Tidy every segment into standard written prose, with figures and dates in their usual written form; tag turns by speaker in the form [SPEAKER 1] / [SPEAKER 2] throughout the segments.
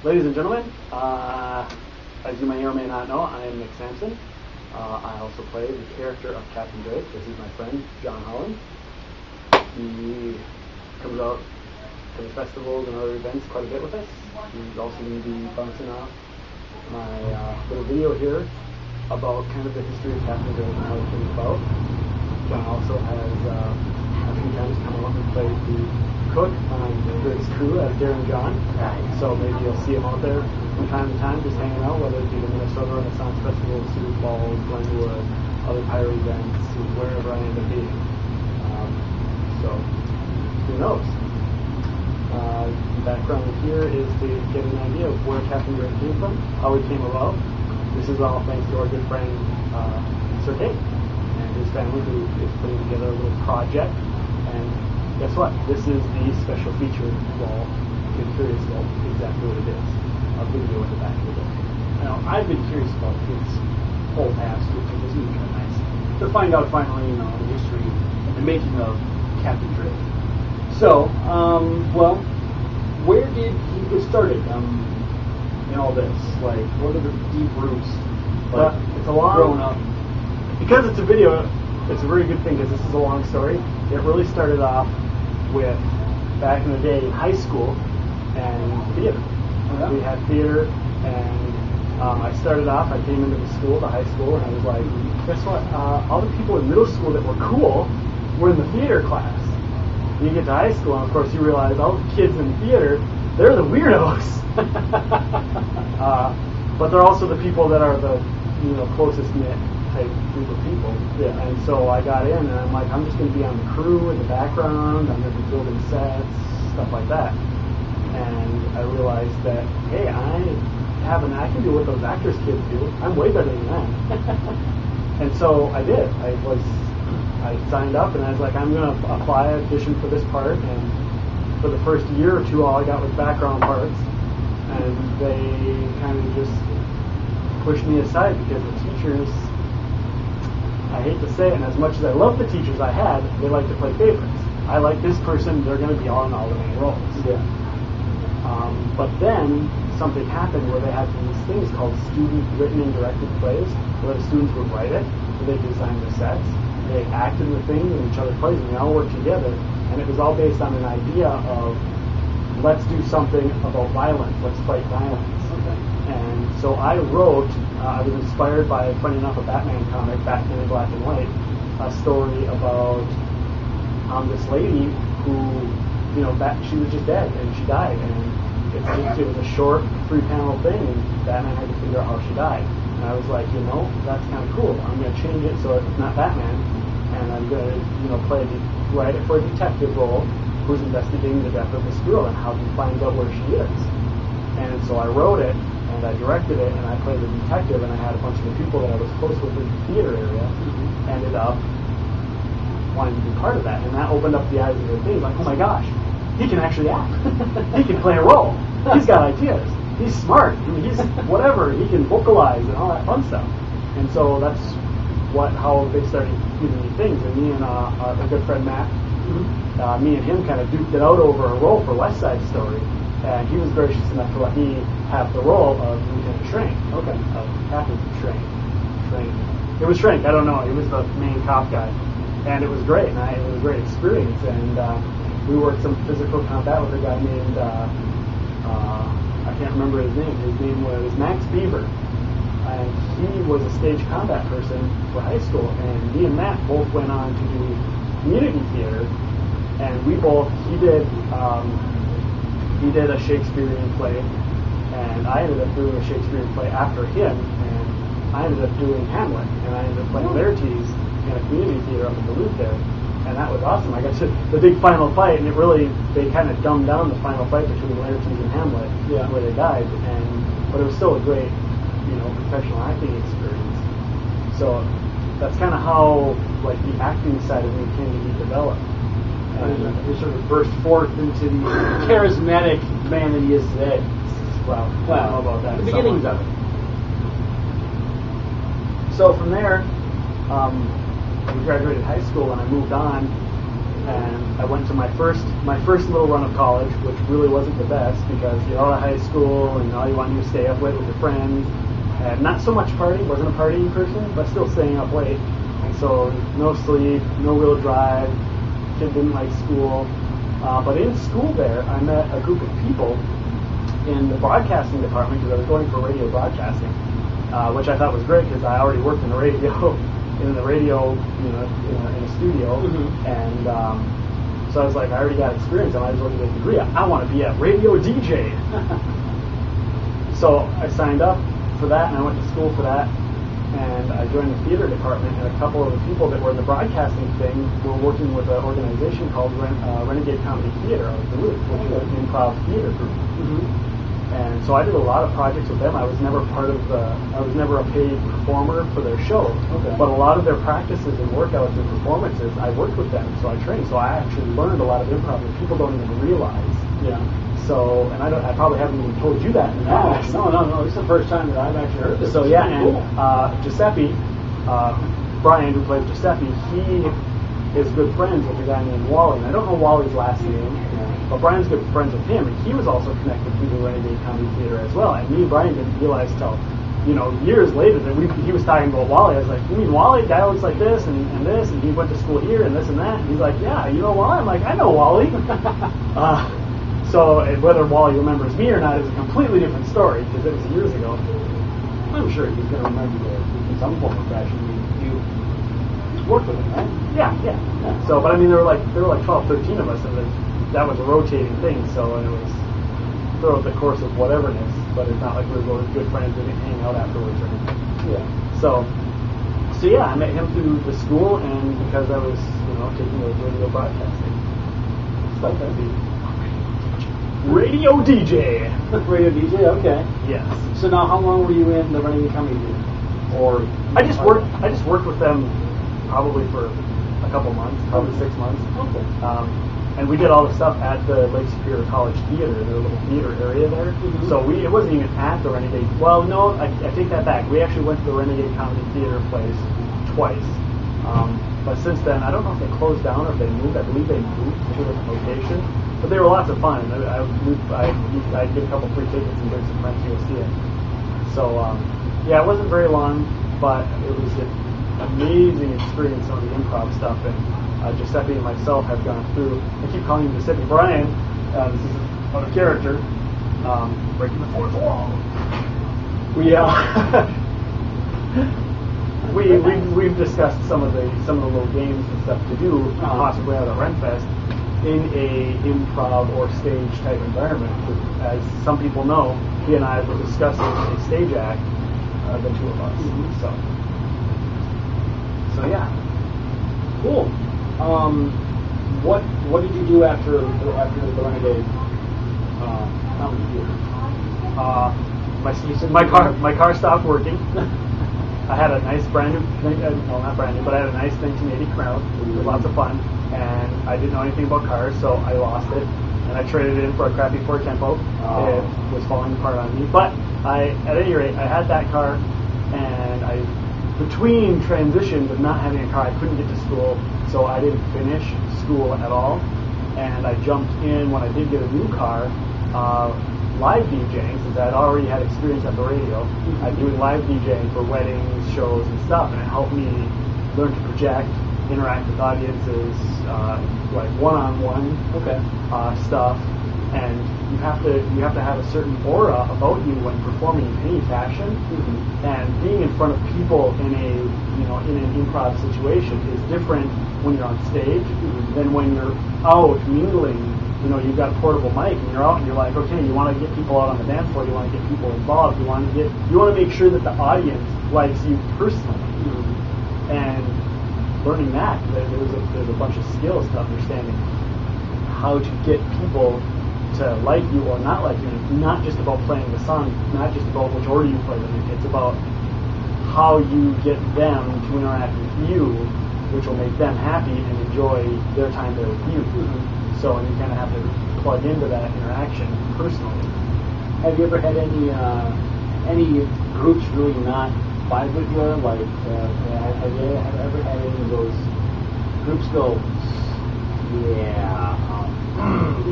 [SPEAKER 1] Ladies and gentlemen, as you may or may not know, I am Nick Sampson. I also play the character of Captain Drake. This is my friend, John Holland. He comes out to the festivals and other events quite a bit with us. He's also going to be bouncing off my little video here about kind of the history of Captain Drake and how it came about. John also has a few times come along and played the cook on Drake's crew as Darren John. So maybe you'll see him out there from time to time just hanging out, whether it be the Minnesota Renaissance Festival, Sioux Falls, Glenwood, other pirate events, wherever I end up being. So who knows? The background here is to get an idea of where Captain Drake came from, how he came about. This is all thanks to our good friend Sir Kate and his family, who is putting together a little project. And guess what? This is the special feature wall. If you're curious about exactly what it is, I'll video in the back of the book.
[SPEAKER 2] Now, I've been curious about his whole past, which is really kind of nice to find out finally, the history and the making of Captain Drake. So, where did he get started in all this? Like, what are the deep roots?
[SPEAKER 1] Like, it's a long,
[SPEAKER 2] growing up.
[SPEAKER 1] Because it's a video, it's a very good thing because this is a long story. It really started off with, back in the day, high school and theater.
[SPEAKER 2] Oh, yeah?
[SPEAKER 1] We had theater, and I started off, I came into the high school, and I was like, guess what? All the people in middle school that were cool were in the theater class. And you get to high school, and of course you realize all the kids in theater, they're the weirdos. But they're also the people that are the closest knit type group of people.
[SPEAKER 2] Yeah.
[SPEAKER 1] And so I got in, and I'm like, I'm just going to be on the crew in the background. I'm going to be building sets, stuff like that. And I realized that, hey, I can do what those actors kids do. I'm way better than them. And so I did. I signed up, and I was like, I'm going to apply, audition for this part. And for the first year or two, all I got was background parts. And they kind of just pushed me aside because the teachers, I hate to say it, and as much as I love the teachers I had, they like to play favorites. I like this person, they're going to be on all the main roles.
[SPEAKER 2] Yeah.
[SPEAKER 1] But then something happened where they had these things called student written and directed plays, where the students would write it, they designed the sets, they acted the thing in each other's plays, and they all worked together. And it was all based on an idea of, let's do something about violence, let's fight violence.
[SPEAKER 2] Okay.
[SPEAKER 1] And so I wrote, I was inspired by, funny enough, a Batman comic, Batman in black and white, a story about this lady who, she was just dead, and she died. And it was a short 3-panel thing, and Batman had to figure out how she died. And I was like, that's kind of cool. I'm going to change it so it's not Batman, and I'm going to, write it for a detective role who's investigating the death of this girl and how he finds out where she is. And so I wrote it, and I directed it, and I played the detective, and I had a bunch of the people that I was close with in the theater area ended up wanting to be part of that. And that opened up the eyes of their things, like, oh my gosh, he can actually act. He can play a role. He's got ideas. He's smart. He's whatever. He can vocalize and all that fun stuff. And so that's how they started giving me things. And me and a good friend Matt, me and him kind of duked it out over a role for West Side Story. And he was gracious enough to let me have the role of Lieutenant Schrank.
[SPEAKER 2] Okay.
[SPEAKER 1] Of Captain Schrank. It was Schrank. I don't know. He was the main cop guy. And it was great. And it was a great experience. And we worked some physical combat with a guy named, I can't remember his name. His name was Max Beaver. And he was a stage combat person for high school. And me and Matt both went on to do community theater. And he did a Shakespearean play, and I ended up doing a Shakespearean play after him, and I ended up doing Hamlet, and I ended up playing Laertes in a community theater up in Duluth there, and that was awesome. I got to the big final fight, and they kind of dumbed down the final fight between Laertes and Hamlet, where they died, but it was still a great, professional acting experience. So that's kind of how, the acting side of me came to be developed.
[SPEAKER 2] And he sort of burst forth into the charismatic man that he is today.
[SPEAKER 1] Wow. I don't know about that.
[SPEAKER 2] The beginnings of it.
[SPEAKER 1] So from there, we graduated high school, and I moved on and I went to my first little run of college, which really wasn't the best because you're out of high school and all you want to do is stay up late with your friends. And not so much partying, wasn't a partying person, but still staying up late. And so no sleep, no real drive, kid didn't like school. But in school there, I met a group of people in the broadcasting department because I was going for radio broadcasting, which I thought was great because I already worked in the radio, in a studio. Mm-hmm. And so I was like, I already got experience, I might as well get a degree. I want to be a radio DJ. So I signed up for that, and I went to school for that, and I joined the theater department, and a couple of the people that were in the broadcasting thing were working with an organization called Renegade Comedy Theater. I was with an improv theater group. Mm-hmm. And so I did a lot of projects with them. I was never a paid performer for their show, but a lot of their practices and workouts and performances, I worked with them, so I trained. So I actually learned a lot of improv that people don't even realize. Yeah. So, and I probably haven't even told you that in the past.
[SPEAKER 2] No. This is the first time that I've actually heard this.
[SPEAKER 1] So yeah, and Giuseppe, Brian, who plays Giuseppe, he is good friends with a guy named Wally. And I don't know Wally's last name, but Brian's good friends with him, and he was also connected to the Renegade Comedy Theater as well. And me and Brian didn't realize till, years later that he was talking about Wally. I was like, you mean Wally? Guy looks like this and this, and he went to school here and this and that. And he's like, yeah, you know Wally? I'm like, I know Wally. So whether Wally remembers me or not is a completely different story because it was years ago.
[SPEAKER 2] I'm sure he's going to remember you in some form or fashion. You worked with him, right?
[SPEAKER 1] Yeah. So, but I mean, there were like 12, 13 of us, and that was a rotating thing. So it was throughout the course of whateverness, but it's not like we were both good friends and hang out afterwards or anything. Yeah. So yeah, I met him through the school, and because I was taking those radio broadcasting stuff, that'd be. Radio DJ.
[SPEAKER 2] Radio DJ, okay.
[SPEAKER 1] Yes.
[SPEAKER 2] So now, how long were you in the Renegade Comedy Theater? Or
[SPEAKER 1] I just worked with them probably for a couple months, probably 6 months.
[SPEAKER 2] Okay.
[SPEAKER 1] And we did all the stuff at the Lake Superior College Theater, their little theater area there. Mm-hmm. So it wasn't even at the Renegade. Well, no, I take that back. We actually went to the Renegade Comedy Theater place twice. But since then, I don't know if they closed down or if they moved. I believe they moved to a different location. But they were lots of fun. I'd get a couple free tickets and bring some friends to go see it. So, it wasn't very long, but it was an amazing experience on the improv stuff. And Giuseppe and myself have gone through, I keep calling him Giuseppe Brian. This is out of character. Breaking the fourth wall. We've discussed some of the little games and stuff to do, possibly out at Renfest, in a improv or stage type environment. As some people know, he and I were discussing a stage act, the two of us. Mm-hmm. So yeah.
[SPEAKER 2] Cool. What did you do after the Renegade Comedy Theater?
[SPEAKER 1] My car stopped working. I had a nice brand new, not brand new, but I had a nice 1980 Crown. It was lots of fun, and I didn't know anything about cars, so I lost it, and I traded it in for a crappy Ford Tempo. It was falling apart on me, but at any rate, I had that car, and between transitions of not having a car, I couldn't get to school, so I didn't finish school at all, and I jumped in when I did get a new car. Live DJing, since I'd already had experience at the radio. I'm doing live DJing for weddings, shows, and stuff, and it helped me learn to project, interact with audiences, like one-on-one stuff. And you have to have a certain aura about you when performing in any fashion. Mm-hmm. And being in front of people in an improv situation is different when you're on stage than when you're out mingling. You've got a portable mic and you're out and you're like, okay, you want to get people out on the dance floor, you want to get people involved, you want to make sure that the audience likes you personally. Mm-hmm. And learning that, there's a bunch of skills to understanding how to get people to like you or not like you. And it's not just about playing the song, not just about which order you play them in, it's about how you get them to interact with you, which will make them happy and enjoy their time there with you. Mm-hmm. So you kind of have to plug into that interaction personally.
[SPEAKER 2] Have you ever had any groups really not vibe with you? Like, have you ever had any of those groups go Yeah.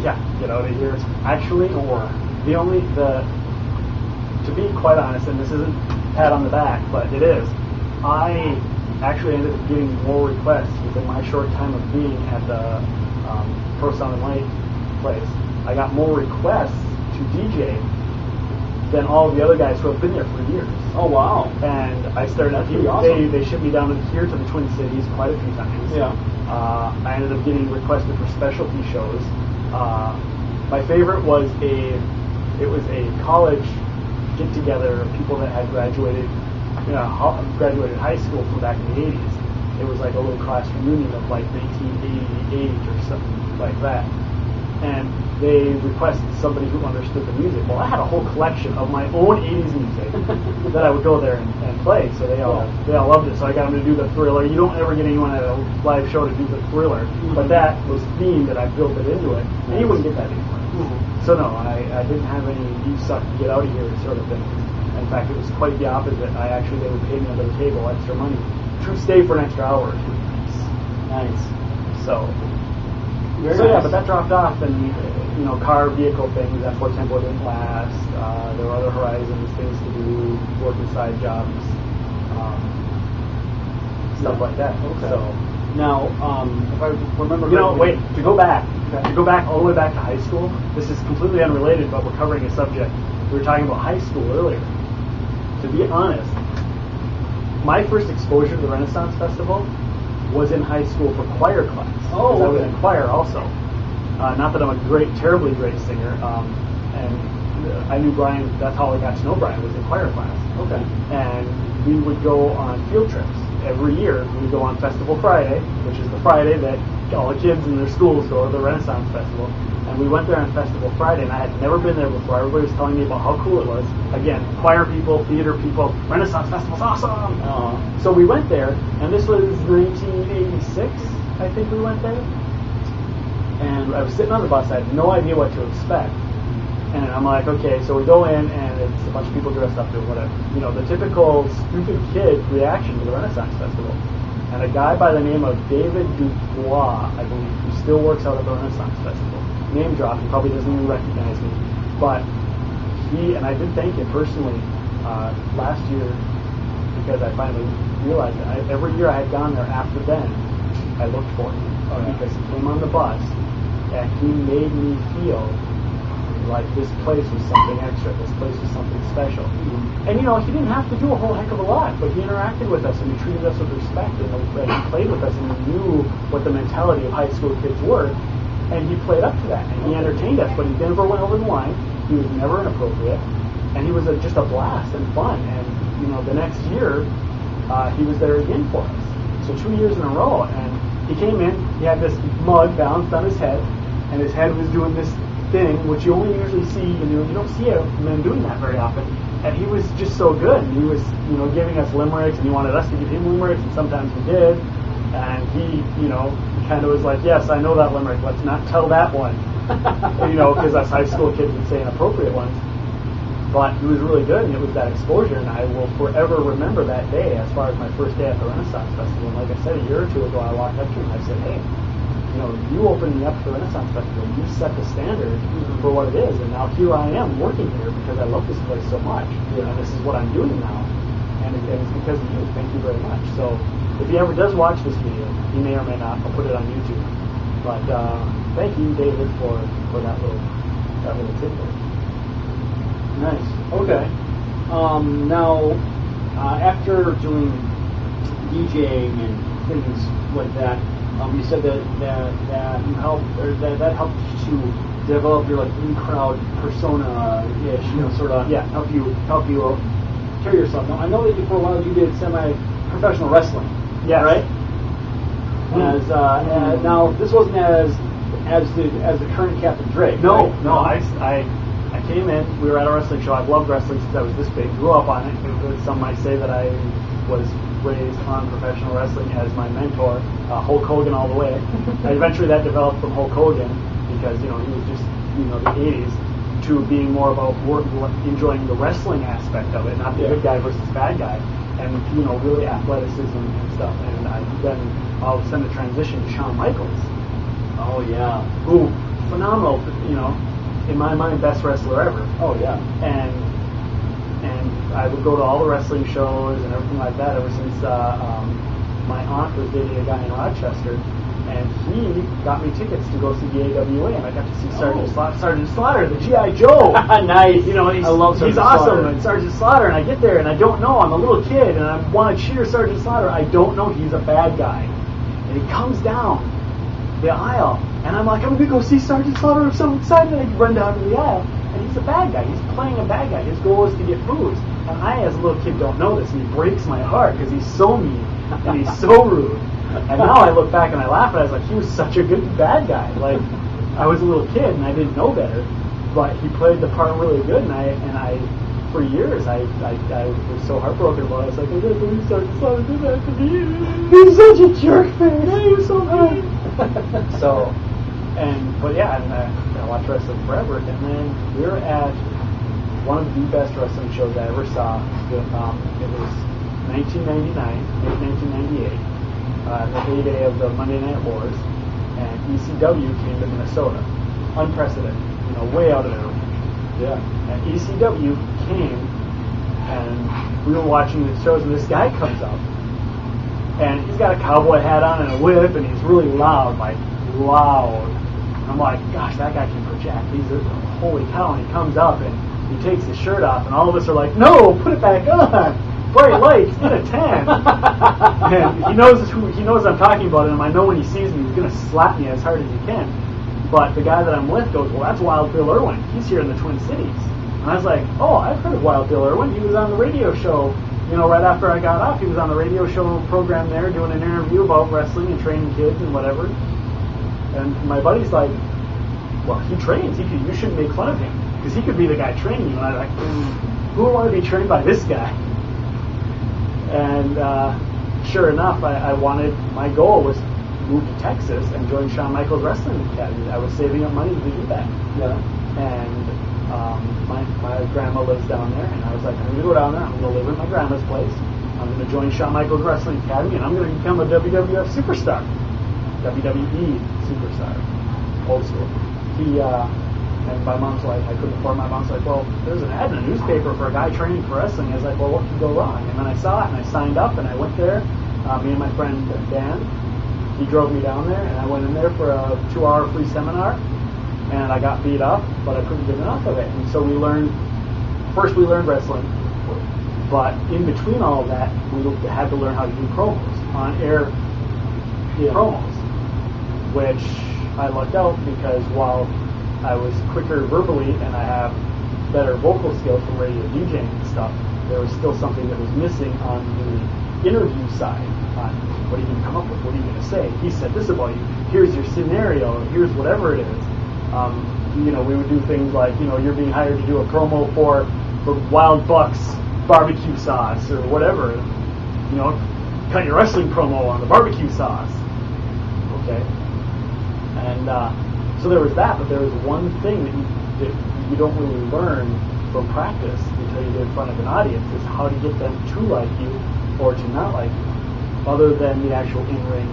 [SPEAKER 1] Yeah, get out of here. Actually, to be quite honest, and this isn't pat on the back, but it is, I actually ended up getting more requests within my short time of being at the Pro Sound and Light place. I got more requests to DJ than all the other guys who have been there for years.
[SPEAKER 2] Oh, wow.
[SPEAKER 1] And I started,
[SPEAKER 2] awesome.
[SPEAKER 1] they shipped me down here to the Twin Cities quite a few times.
[SPEAKER 2] Yeah.
[SPEAKER 1] I ended up getting requested for specialty shows. My favorite was a college get together of people that had graduated high school from back in the 80s. It was like a little class reunion of like 1988 or something like that. And they requested somebody who understood the music. Well, I had a whole collection of my own 80s music that I would go there and play. So they all loved it. So I got them to do the Thriller. You don't ever get anyone at a live show to do the Thriller, but that was themed, and I built it into it. And you wouldn't get that anymore. So no, I didn't have any deep suck to get out of here sort of thing. In fact, it was quite the opposite. They would pay me under the table extra money to stay for an extra hour or two.
[SPEAKER 2] Nice.
[SPEAKER 1] So
[SPEAKER 2] nice.
[SPEAKER 1] Yeah, but that dropped off, and car vehicle things. That Fort Tempo didn't last. There were other horizons, things to do, working side jobs, stuff like that.
[SPEAKER 2] Okay.
[SPEAKER 1] So
[SPEAKER 2] now, if I remember,
[SPEAKER 1] to go back all the way back to high school. This is completely unrelated, but we're covering a subject. We were talking about high school earlier. To be honest, my first exposure to the Renaissance Festival was in high school for choir class.
[SPEAKER 2] Oh, okay.
[SPEAKER 1] I was in choir also. Not that I'm a terribly great singer, and I knew Brian. That's how I got to know Brian, was in choir class.
[SPEAKER 2] Okay.
[SPEAKER 1] And we would go on field trips every year. We'd go on Festival Friday, which is the Friday that all the kids in their schools go to the Renaissance Festival. And we went there on Festival Friday, and I had never been there before. Everybody was telling me about how cool it was. Again, choir people, theater people, Renaissance Festival's awesome! So we went there, and this was 1986, I think we went there. And I was sitting on the bus, I had no idea what to expect. And I'm like, okay, so we go in, and it's a bunch of people dressed up doing whatever. The typical stupid kid reaction to the Renaissance Festival. And a guy by the name of David Dubois, I believe, who still works out at the Renaissance Festival. Name drop, he probably doesn't even recognize me. But and I did thank him personally last year, because I finally realized that every year I had gone there after then, I looked for him. Because he came on the bus, and he made me feel like this place was something extra, this place was something special. And he didn't have to do a whole heck of a lot, but he interacted with us, and he treated us with respect, and he played with us, and he knew what the mentality of high school kids were, and he played up to that, and he entertained us, but he never went over the line. He was never inappropriate, and he was just a blast and fun. And the next year he was there again for us, so 2 years in a row. And he came in, he had this mug balanced on his head, and his head was doing this thing, which you only usually see, you don't see men doing that very often. And he was just so good. And he was, giving us limericks, and he wanted us to give him limericks, and sometimes we did. And he, kind of was like, yes, I know that limerick, let's not tell that one. Because us high school kids would say inappropriate ones. But he was really good, and it was that exposure, and I will forever remember that day as far as my first day at the Renaissance Festival. And like I said, a year or two ago, I walked up to him and I said, hey, you opened me up to the Renaissance Festival. You set the standard for what it is, and now here I am working here because I love this place so much, and this is what I'm doing now, and it's because of you. Thank you very much. So if he ever does watch this video, he may or may not. I'll put it on YouTube. But thank you, David, for that little tidbit.
[SPEAKER 2] Nice. Okay. Now, after doing DJing and things like that, you said that you helped, or that helped to develop your in-crowd persona-ish, sort of help you carry yourself. Now, I know that for a while you did semi-professional wrestling.
[SPEAKER 1] Yeah.
[SPEAKER 2] Right. Now this wasn't as the current Captain Drake.
[SPEAKER 1] No,
[SPEAKER 2] right?
[SPEAKER 1] no. I came in. We were at a wrestling show. I've loved wrestling since I was this big. Grew up on it. Some might say that I was raised on professional wrestling as my mentor, Hulk Hogan all the way. Eventually that developed from Hulk Hogan because he was just the 80s to being more about enjoying the wrestling aspect of it, not the good guy versus bad guy, and really athleticism and stuff. And then all of a sudden the transition to Shawn Michaels,
[SPEAKER 2] Oh yeah.
[SPEAKER 1] Who, phenomenal, in my mind, best wrestler ever.
[SPEAKER 2] Oh yeah.
[SPEAKER 1] And I would go to all the wrestling shows and everything like that ever since my aunt was dating a guy in Rochester, and he got me tickets to go see the AWA, and I got to see Sergeant Slaughter, the G.I. Joe.
[SPEAKER 2] Nice.
[SPEAKER 1] I love Sergeant
[SPEAKER 2] he's
[SPEAKER 1] awesome,
[SPEAKER 2] Slaughter.
[SPEAKER 1] and Sergeant Slaughter, and I get there, and I don't know, I'm a little kid, and I want to cheer Sergeant Slaughter. I don't know he's a bad guy. And he comes down the aisle, and I'm like, I'm going to go see Sergeant Slaughter, I'm so excited. I run down to the aisle, and he's a bad guy. He's playing a bad guy. His goal is to get booze. And I, as a little kid, don't know this, and he breaks my heart, because he's so mean, and he's so rude. And now I look back and I laugh, and I was like, he was such a good bad guy. Like, I was a little kid, and I didn't know better, but he played the part really good, and I for years, I was so heartbroken about it. I was like, I can't believe Sergeant Slaughter did that to me. He's such a jerk face. Yeah, he was so good. But I watched wrestling forever, and then we were at one of the best wrestling shows I ever saw. It was 1999, late 1998, the heyday of the Monday Night Wars, and ECW came to Minnesota. Unprecedented, way out of there.
[SPEAKER 2] Yeah.
[SPEAKER 1] And ECW came, and we were watching the shows, and this guy comes up, and he's got a cowboy hat on and a whip, and he's really loud. I'm like, gosh, that guy can project. Holy cow! And he comes up, and he takes his shirt off, and all of us are like, no, put it back on. Bright lights, get a tan. And he knows I'm talking about him. I know when he sees me, he's gonna slap me as hard as he can. But the guy that I'm with goes, well, that's Wild Bill Irwin. He's here in the Twin Cities. And I was like, oh, I've heard of Wild Bill Irwin. He was on the radio show, right after I got off. He was on the radio show program there doing an interview about wrestling and training kids and whatever. And my buddy's like, well, he trains. You shouldn't make fun of him because he could be the guy training you. And I'm like, who would want to be trained by this guy? And sure enough, my goal was move to Texas and join Shawn Michaels Wrestling Academy. I was saving up money to do that.
[SPEAKER 2] Yeah.
[SPEAKER 1] And my grandma lives down there, and I was like, I'm going to go down there. I'm going to live at my grandma's place. I'm going to join Shawn Michaels Wrestling Academy, and I'm going to become a WWF superstar. WWE superstar. Old school. And my mom's like, I couldn't afford. My mom's like, well, there's an ad in a newspaper for a guy training for wrestling. I was like, well, what could go wrong? And then I saw it, and I signed up, and I went there. Me and my friend Dan, he drove me down there, and I went in there for a 2-hour free seminar, and I got beat up, but I couldn't get enough of it. And so we learned wrestling, but in between all of that, we had to learn how to do promos, on-air promos, which I lucked out because while I was quicker verbally and I have better vocal skills from radio DJing and stuff, there was still something that was missing on the interview side. On what are you going to come up with? What are you going to say? He said this about you. Here's your scenario. Here's whatever it is. We would do things like, you're being hired to do a promo for Wild Bucks barbecue sauce or whatever. Cut your wrestling promo on the barbecue sauce. Okay. And so there was that, but there was one thing that you don't really learn from practice until you get in front of an audience is how to get them to like you or to not like you, other than the actual in-ring,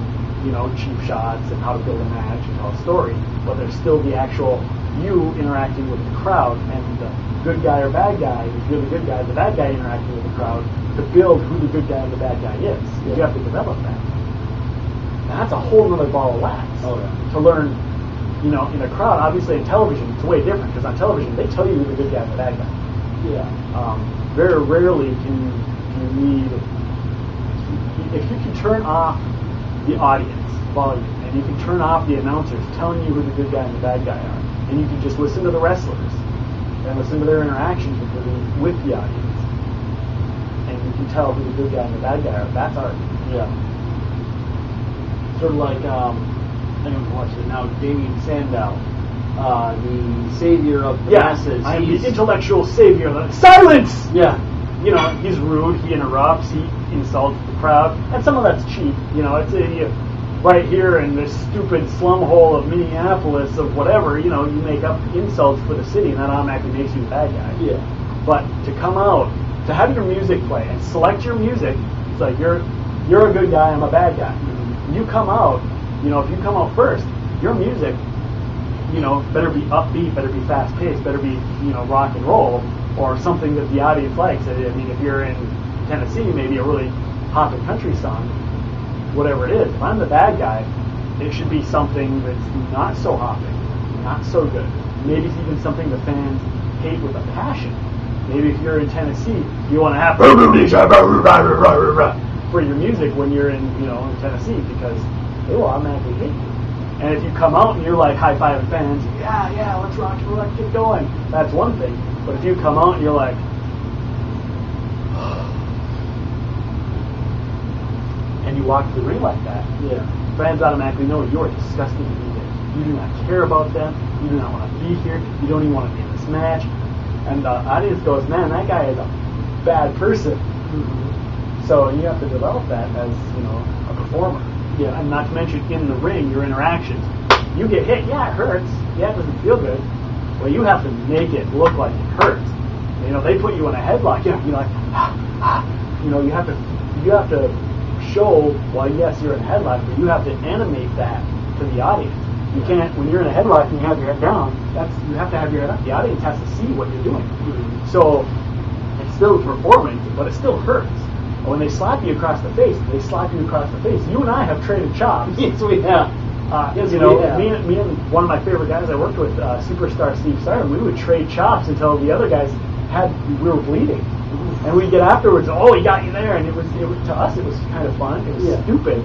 [SPEAKER 1] cheap shots and how to build a match and tell a story. But there's still the actual you interacting with the crowd and the good guy or bad guy. If you're the good guy, the bad guy interacting with the crowd to build who the good guy and the bad guy is. Yeah. You have to develop that. And that's a whole other ball of wax to learn. In a crowd, obviously in television, it's way different because on television they tell you who the good guy and the bad guy. Yeah. Very rarely can you need. If you can turn off the audience volume and you can turn off the announcers telling you who the good guy and the bad guy are, and you can just listen to the wrestlers and listen to their interactions with the audience, and you can tell who the good guy and the bad guy are. That's art.
[SPEAKER 2] Yeah. Sort of like anyone who watches it now, Damien Sandow, the savior of the masses.
[SPEAKER 1] I am the intellectual savior. Silence!
[SPEAKER 2] Yeah.
[SPEAKER 1] He's rude, he interrupts, he insults the crowd, and some of that's cheap. It's right here in this stupid slum hole of Minneapolis of whatever, you make up insults for the city, and that automatically makes you the bad guy.
[SPEAKER 2] Yeah.
[SPEAKER 1] But to come out, to have your music play and select your music, it's like you're a good guy, I'm a bad guy. Mm-hmm. You come out, if you come out first, your music, better be upbeat, better be fast-paced, better be, rock and roll, or something that the audience likes. I mean, if you're in Tennessee, maybe a really hopping country song, whatever it is. If I'm the bad guy, it should be something that's not so hopping, not so good. Maybe it's even something the fans hate with a passion. Maybe if you're in Tennessee, you want to have for your music when you're in Tennessee, because they will automatically hate you. And if you come out and you're like high-fiving fans, yeah, let's rock and roll, let's get going, that's one thing. But if you come out and you're like, and you walk to the ring like that, fans automatically know you're disgusting to be there. You do not care about them. You do not want to be here. You don't even want to be in this match. And the audience goes, man, that guy is a bad person. Mm-hmm. So you have to develop that as a performer. Yeah, and not to mention in the ring, your interactions. You get hit, yeah, it hurts. Yeah, it doesn't feel good. Well, you have to make it look like it hurts. They put you in a headlock. You're like, you have to show. Well, yes, you're in a headlock, but you have to animate that to the audience. You can't, when you're in a headlock and you have your head down. You have to have your head up. The audience has to see what you're doing. Mm-hmm. So it's still performing, but it still hurts. When they slap you across the face, they slap you across the face. You and I have traded chops.
[SPEAKER 2] Yes, we have.
[SPEAKER 1] Me and one of my favorite guys I worked with, superstar Steve Stardom, we would trade chops until the other guys we were bleeding. Mm-hmm. And we'd get afterwards, he got you there, and it was to us it was kind of fun. It was stupid,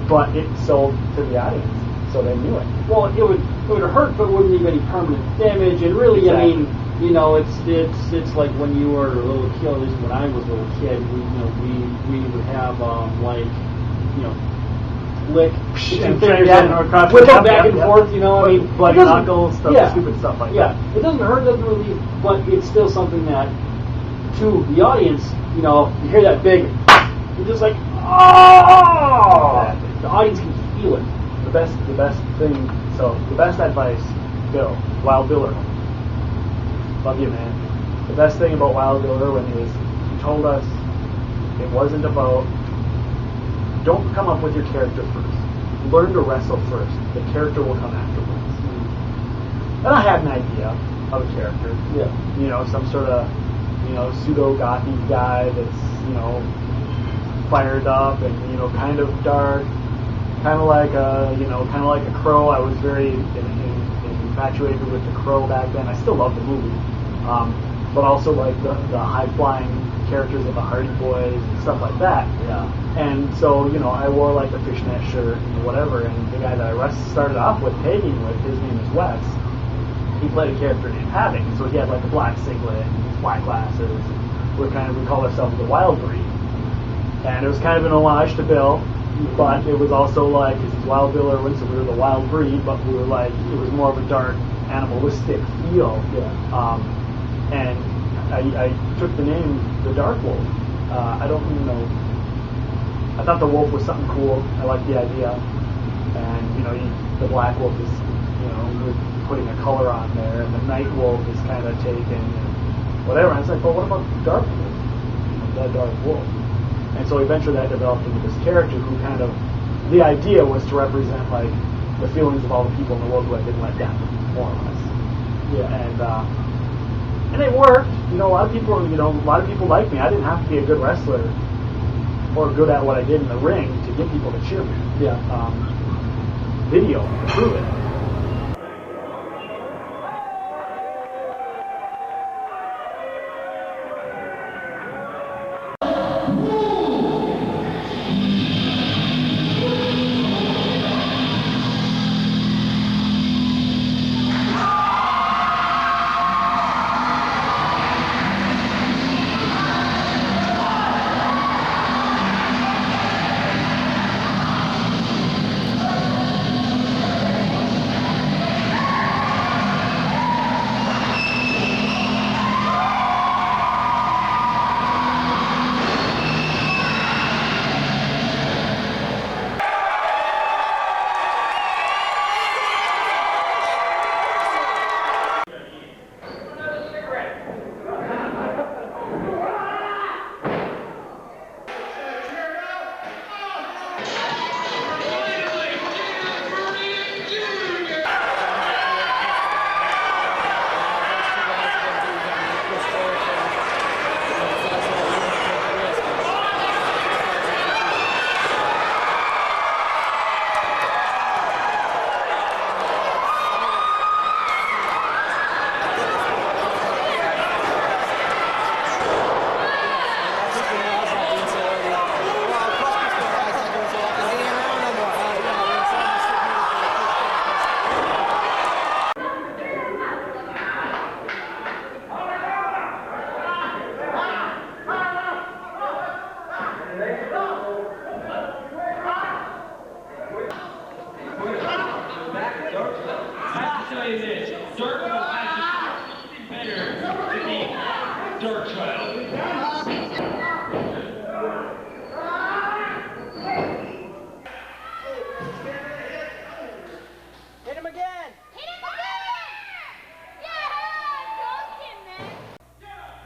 [SPEAKER 1] but it sold to the audience, so they knew it.
[SPEAKER 2] Well, it would hurt, but it wouldn't leave any permanent damage. And really, exactly. I mean, it's like when you were a little kid. At least when I was a little kid, we would have lick and whip them back and forth.
[SPEAKER 1] bloody knuckles, stupid stuff like that.
[SPEAKER 2] It doesn't hurt, doesn't relieve, but it's still something that to the audience, you hear that big, you're just like, oh! The audience can feel it.
[SPEAKER 1] The best thing. So the best advice, Bill, Wild Bill Irwin. Love you, man. The best thing about Wild Bill Irwin is he told us it wasn't about, don't come up with your character first. Learn to wrestle first. The character will come afterwards. And I had an idea of a character.
[SPEAKER 2] Yeah.
[SPEAKER 1] Some sort of, pseudo-gothy guy that's, fired up and, kind of dark. Kind of like a Crow. I was very infatuated with the Crow back then. I still love the movie. But also like the high-flying characters of the Hardy Boys and stuff like that.
[SPEAKER 2] Yeah.
[SPEAKER 1] And so, I wore like a fishnet shirt and whatever, and the guy that I started off with, tagging with, his name is Wes. He played a character named Havoc, so he had like a black singlet and these black glasses. We called ourselves the Wild Breed. And it was kind of an homage to Bill, but it was also like, because he's Wild Bill Irwin, so we were the Wild Breed, but we were like, it was more of a dark, animalistic feel.
[SPEAKER 2] Yeah.
[SPEAKER 1] And I took the name the Dark Wolf. I don't even know. I thought the wolf was something cool. I liked the idea. And the Black Wolf is we're putting a color on there, and the Night Wolf is kind of taken and whatever. And I was like, well, what about the Dark Wolf? The Dark Wolf. And so eventually that developed into this character who kind of, the idea was to represent like the feelings of all the people in the world who had been let down, more or less.
[SPEAKER 2] Yeah.
[SPEAKER 1] And it worked. A lot of people like me. I didn't have to be a good wrestler or good at what I did in the ring to get people to cheer me.
[SPEAKER 2] Yeah.
[SPEAKER 1] Video to prove it.
[SPEAKER 3] Dark Child.
[SPEAKER 4] Hit him again!
[SPEAKER 5] Hit him again! Yeah! Go, Kim, man! Yeah!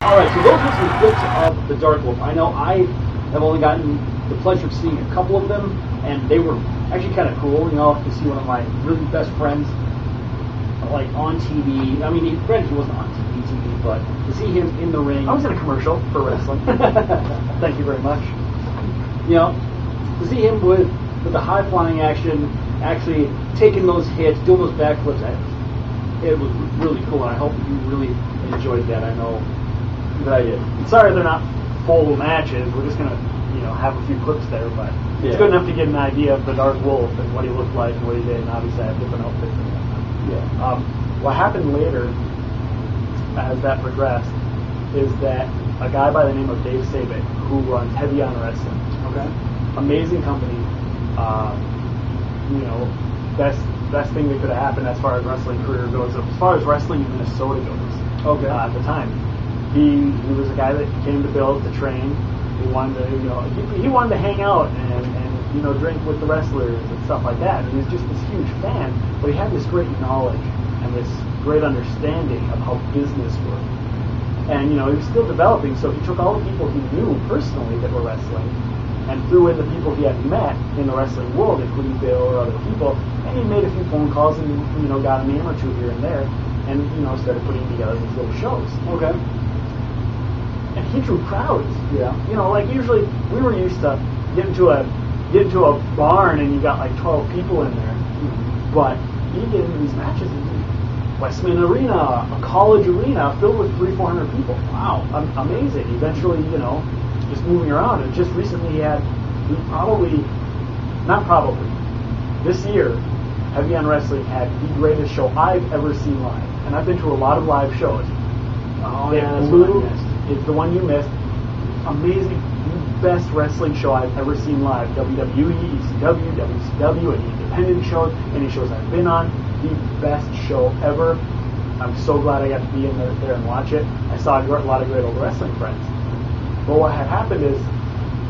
[SPEAKER 2] Alright, so those were some clips of The Dark Wolf. I know I have only gotten the pleasure of seeing a couple of them, and they were actually kind of cool, you know, to see one of my really best friends, like, on TV. I mean, granted, he wasn't on TV, but to see him in the ring...
[SPEAKER 1] I was in a commercial for wrestling. Thank you very much.
[SPEAKER 2] You know, to see him with the high-flying action, actually taking those hits, doing those backflips, it was really cool, and I hope you really enjoyed that. I know that I did.
[SPEAKER 1] Sorry they're not full matches. We're just going to, have a few clips there, but it's good enough to get an idea of the Dark Wolf and what he looked like and what he did, and obviously I have different outfits and whatnot.
[SPEAKER 2] Yeah.
[SPEAKER 1] What happened later, as that progressed, is that a guy by the name of Dave Sabick, who runs Heavy on Wrestling, amazing company, best thing that could have happened as far as wrestling career goes, as far as wrestling in Minnesota goes. At the time, he was a guy that came to build, to train. He wanted to, he wanted to hang out and drink with the wrestlers and stuff like that. And he was just this huge fan, but he had this great knowledge and this great understanding of how business worked. And he was still developing, so he took all the people he knew personally that were wrestling and threw in the people he had met in the wrestling world, including Bill or other people, and he made a few phone calls and got a name or two here and there, and started putting together these little shows. And he drew crowds. Like usually we were used to get into a barn and you got like 12 people in there, but he get into these matches in Westman Arena, a college arena filled with 300-400 people. Wow, amazing. Eventually, just moving around. And just recently this year, Heavy on Wrestling had the greatest show I've ever seen live. And I've been to a lot of live shows. Blue is the one you missed. Amazing, the best wrestling show I've ever seen live. WWE, ECW, WCW, any independent shows, any shows I've been on. The best show ever. I'm so glad I got to be in there and watch it. I saw a lot of great old wrestling friends. But what had happened is,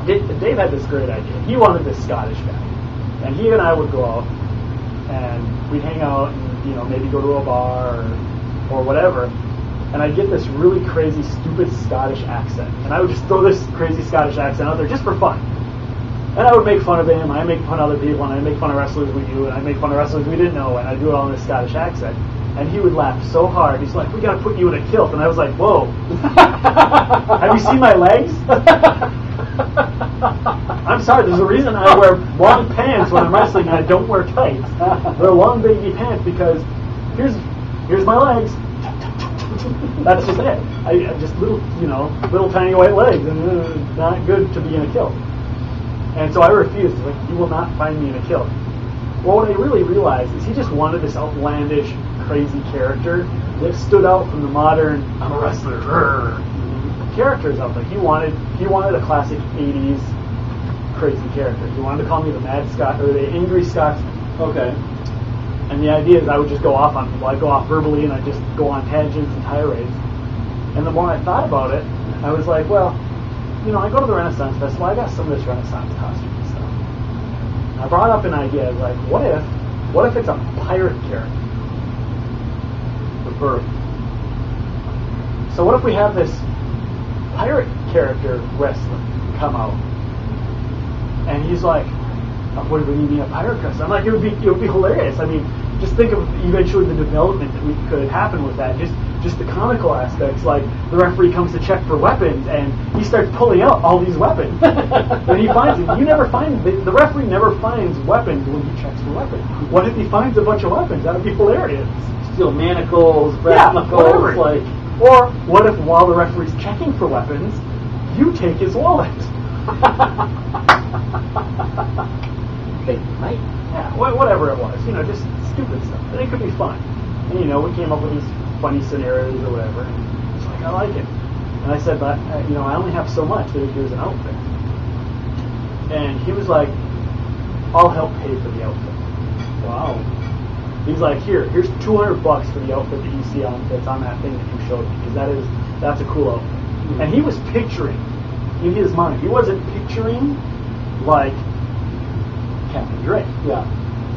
[SPEAKER 1] Dave had this great idea. He wanted this Scottish guy. And he and I would go out, and we'd hang out and, maybe go to a bar or whatever.
[SPEAKER 2] and I'd get this really crazy, stupid Scottish accent. And I would just throw this crazy Scottish accent out there just for fun. And I would make fun of him, I make fun of other people, and I make fun of wrestlers we knew, and I make fun of wrestlers we didn't know, and I do it all in this Scottish accent. And he would laugh so hard. He's like, "We got to put you in a kilt." And I was like, "Whoa. Have you seen my legs?" I'm sorry, there's a reason I wear long pants when I'm wrestling and I don't wear tights. They're long baggy pants because here's my legs. That's just it. I just little tiny white legs, and not good to be in a kilt. And so I refused. Like, "You will not find me in a kilt." Well, what I really realized is he just wanted this outlandish, crazy character that stood out from the modern "I'm a wrestler" characters out there. He wanted a classic '80s crazy character. He wanted to call me the Mad Scot or the Angry Scotsman.
[SPEAKER 1] Okay.
[SPEAKER 2] And the idea is I would just go off on people. I'd go off verbally and I'd just go on tangents and tirades. And the more I thought about it, I was like, well, I go to the Renaissance Festival. I got some of this Renaissance costume and stuff. And I brought up an idea. I was like, what if it's a pirate character? The bird. So what if we have this pirate character wrestler come out? And he's like, "What do we need a pirate wrestler?" I'm like, it would be hilarious. I mean, just think of eventually the development that could happen with that. Just the comical aspects, like the referee comes to check for weapons and he starts pulling out all these weapons. And he finds it. The referee never finds weapons when he checks for weapons. What if he finds a bunch of weapons? That would be hilarious.
[SPEAKER 1] Steel manacles, brass knuckles,
[SPEAKER 2] whatever.
[SPEAKER 1] like.
[SPEAKER 2] Or what if while the referee's checking for weapons, you take his wallet?
[SPEAKER 1] Right?
[SPEAKER 2] Yeah, whatever it was, just stupid stuff. And it could be fun. And we came up with these funny scenarios or whatever. And it's like, I like it. And I said, but I only have so much. Here's an outfit. And he was like, "I'll help pay for the outfit."
[SPEAKER 1] Wow.
[SPEAKER 2] He's like, here's $200 for the outfit that you see that's on that thing that you showed me, because that's a cool outfit. Mm-hmm. And he was picturing in his mind. He wasn't picturing like Captain Drake.
[SPEAKER 1] Yeah.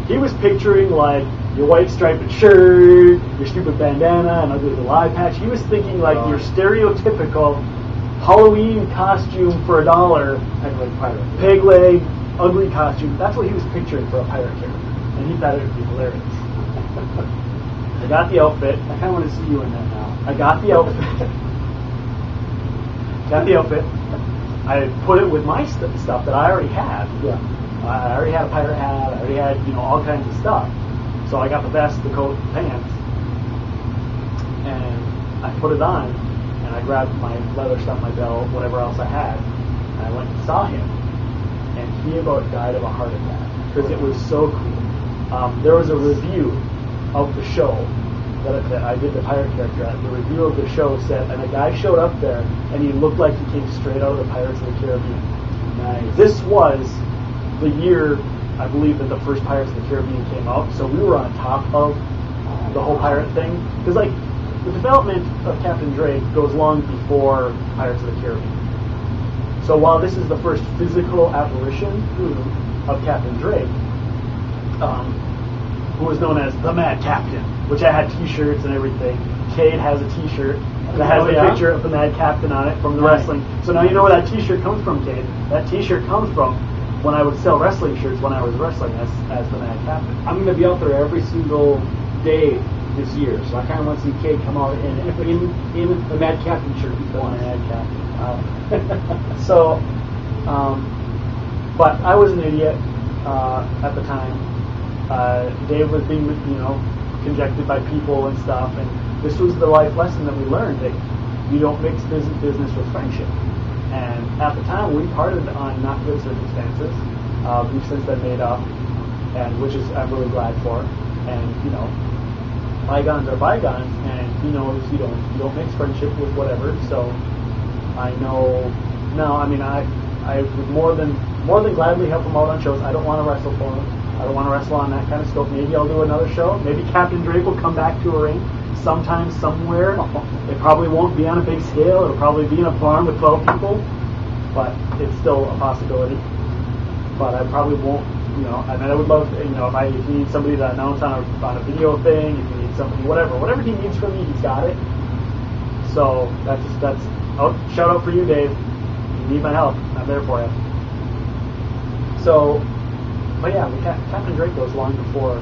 [SPEAKER 2] He was picturing like your white striped shirt, your stupid bandana, and ugly little eye patch. He was thinking like your stereotypical Halloween costume for $1, peg leg, ugly costume. That's what he was picturing for a pirate character, and he thought it would be hilarious. I got the outfit.
[SPEAKER 1] I kind of want to see you in that now.
[SPEAKER 2] I got the outfit. I put it with my stuff that I already had.
[SPEAKER 1] Yeah.
[SPEAKER 2] I already had a pirate hat. I already had all kinds of stuff. So I got the vest, the coat, the pants, and I put it on. And I grabbed my leather stuff, my belt, whatever else I had. And I went and saw him. And he about died of a heart attack because it was so cool. There was a review of the show that I did the pirate character at. The review of the show said, and a guy showed up there, and he looked like he came straight out of the Pirates of the Caribbean.
[SPEAKER 1] Nice.
[SPEAKER 2] This was the year, I believe, that the first Pirates of the Caribbean came out, so we were on top of the whole pirate thing. Because, like, the development of Captain Drake goes long before Pirates of the Caribbean. So while this is the first physical apparition of Captain Drake, who was known as the Mad Captain, which I had T-shirts and everything. Cade has a T-shirt that has a picture of the Mad Captain on it from the wrestling. So now you know where that T-shirt comes from, Cade. That T-shirt comes from when I would sell wrestling shirts when I was wrestling as the Mad Captain.
[SPEAKER 1] I'm going to be out there every single day this year, so I kind of want to see Cade come out in the Mad Captain shirt.
[SPEAKER 2] The Mad Captain. So, but I was an idiot at the time. Dave was being, conjected by people and stuff, and this was the life lesson that we learned, that you don't mix business with friendship. And at the time, we parted on not good circumstances. We've since been made up, and which is I'm really glad for. And bygones are bygones, and he knows you don't mix friendship with whatever. So I know now. I mean, I would more than gladly help him out on shows. I don't want to wrestle for him. I don't want to wrestle on that kind of scope. Maybe I'll do another show. Maybe Captain Drake will come back to a ring sometime, somewhere. It probably won't be on a big scale. It'll probably be in a barn with 12 people. But it's still a possibility. But I probably won't, I mean, I would love, if you need somebody to announce on a video thing, if you need somebody, whatever he needs from me, he's got it.
[SPEAKER 1] So that's shout out for you, Dave. You need my help. I'm there for you. So, but yeah, Captain Drake goes long before.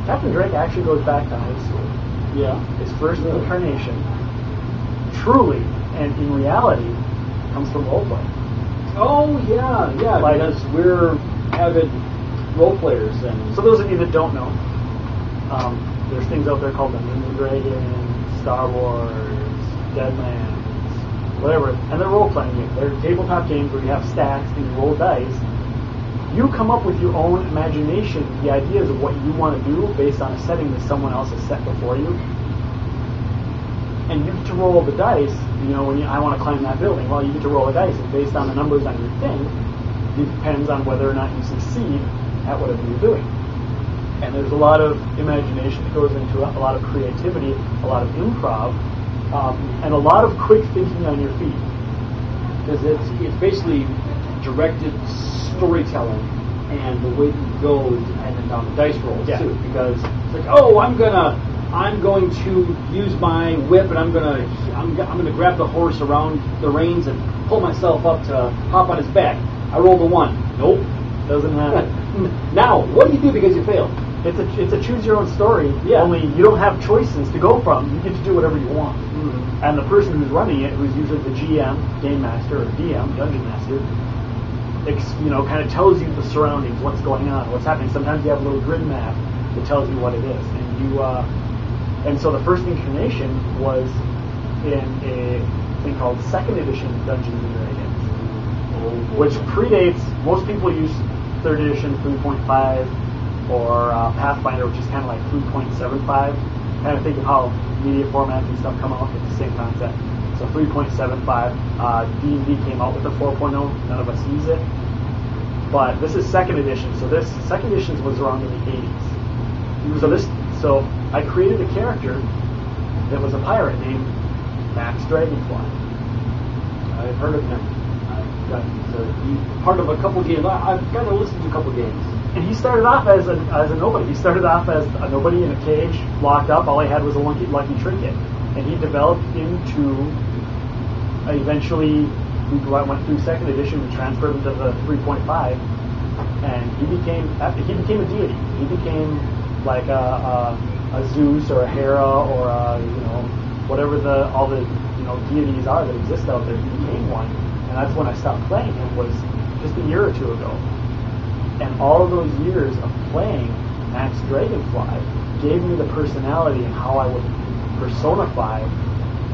[SPEAKER 1] Captain Drake actually goes back to high school.
[SPEAKER 2] Yeah.
[SPEAKER 1] His first incarnation, truly and in reality, comes from roleplay.
[SPEAKER 2] Oh yeah,
[SPEAKER 1] Like-
[SPEAKER 2] because we're avid role players, and
[SPEAKER 1] So those of you that don't know, there's things out there called Dungeons and Dragons, Star Wars, Deadlands, whatever, and they're role-playing games. They're tabletop games where you have stacks and you roll dice. You come up with your own imagination, the ideas of what you want to do based on a setting that someone else has set before you. And you get to roll the dice, when I want to climb that building, well, you get to roll the dice, and based on the numbers on your thing, it depends on whether or not you succeed at whatever you're doing. And there's a lot of imagination that goes into it, a lot of creativity, a lot of improv, and a lot of quick thinking on your feet.
[SPEAKER 2] because it's basically directed storytelling, and the way you go is dependent on the dice rolls too. Because it's like, oh, I'm going to use my whip, and I'm gonna grab the horse around the reins and pull myself up to hop on his back. I rolled a 1. Nope, doesn't happen. Now, what do you do because you failed?
[SPEAKER 1] It's a choose your own story.
[SPEAKER 2] Yeah.
[SPEAKER 1] Only you don't have choices to go from. You get to do whatever you want.
[SPEAKER 2] Mm-hmm.
[SPEAKER 1] And the person who's running it, who's usually the GM, Game Master, or DM, Dungeon Master, kind of tells you the surroundings, what's going on, what's happening. Sometimes you have a little grid map that tells you what it is, and so the first incarnation was in a thing called Second Edition Dungeons and Dragons, which predates. Most people use Third Edition 3.5 or Pathfinder, which is kind of like 3.75. Kind of think of how media formats and stuff come out. It's the same concept. So 3.75. D&D came out with the 4.0. None of us use it. But this is Second Edition. So this Second Edition was around in the 80s. So I created a character that was a pirate named Max Dragonfly.
[SPEAKER 2] I've heard of him. I've gotten to be part of a couple games. I've got to listen to a couple games.
[SPEAKER 1] And he started off as a nobody. He started off as a nobody in a cage, locked up. All he had was a lucky trinket. And he developed into, eventually, we went through Second Edition, we transferred him to the 3.5, and he became a deity. He became like a Zeus or a Hera or whatever all the deities are that exist out there. He became one, and that's when I stopped playing him. Was just a year or two ago. And all of those years of playing Max Dragonfly gave me the personality and how I would personify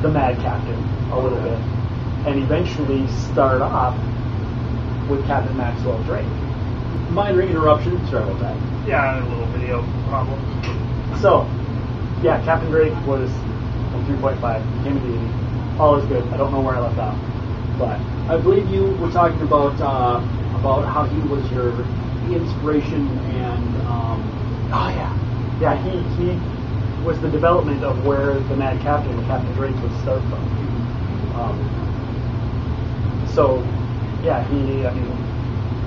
[SPEAKER 1] the Mad Captain a little bit, and eventually start off with Captain Maxwell Drake.
[SPEAKER 2] Minor interruption. Sorry about that.
[SPEAKER 1] Yeah, a little video problem. So, yeah, Captain Drake was from 3.5, became a deity. All is good. I don't know where I left off, but
[SPEAKER 2] I believe you were talking about how he was your inspiration and
[SPEAKER 1] he was the development of where the Mad Captain, the Captain Drake, would start from.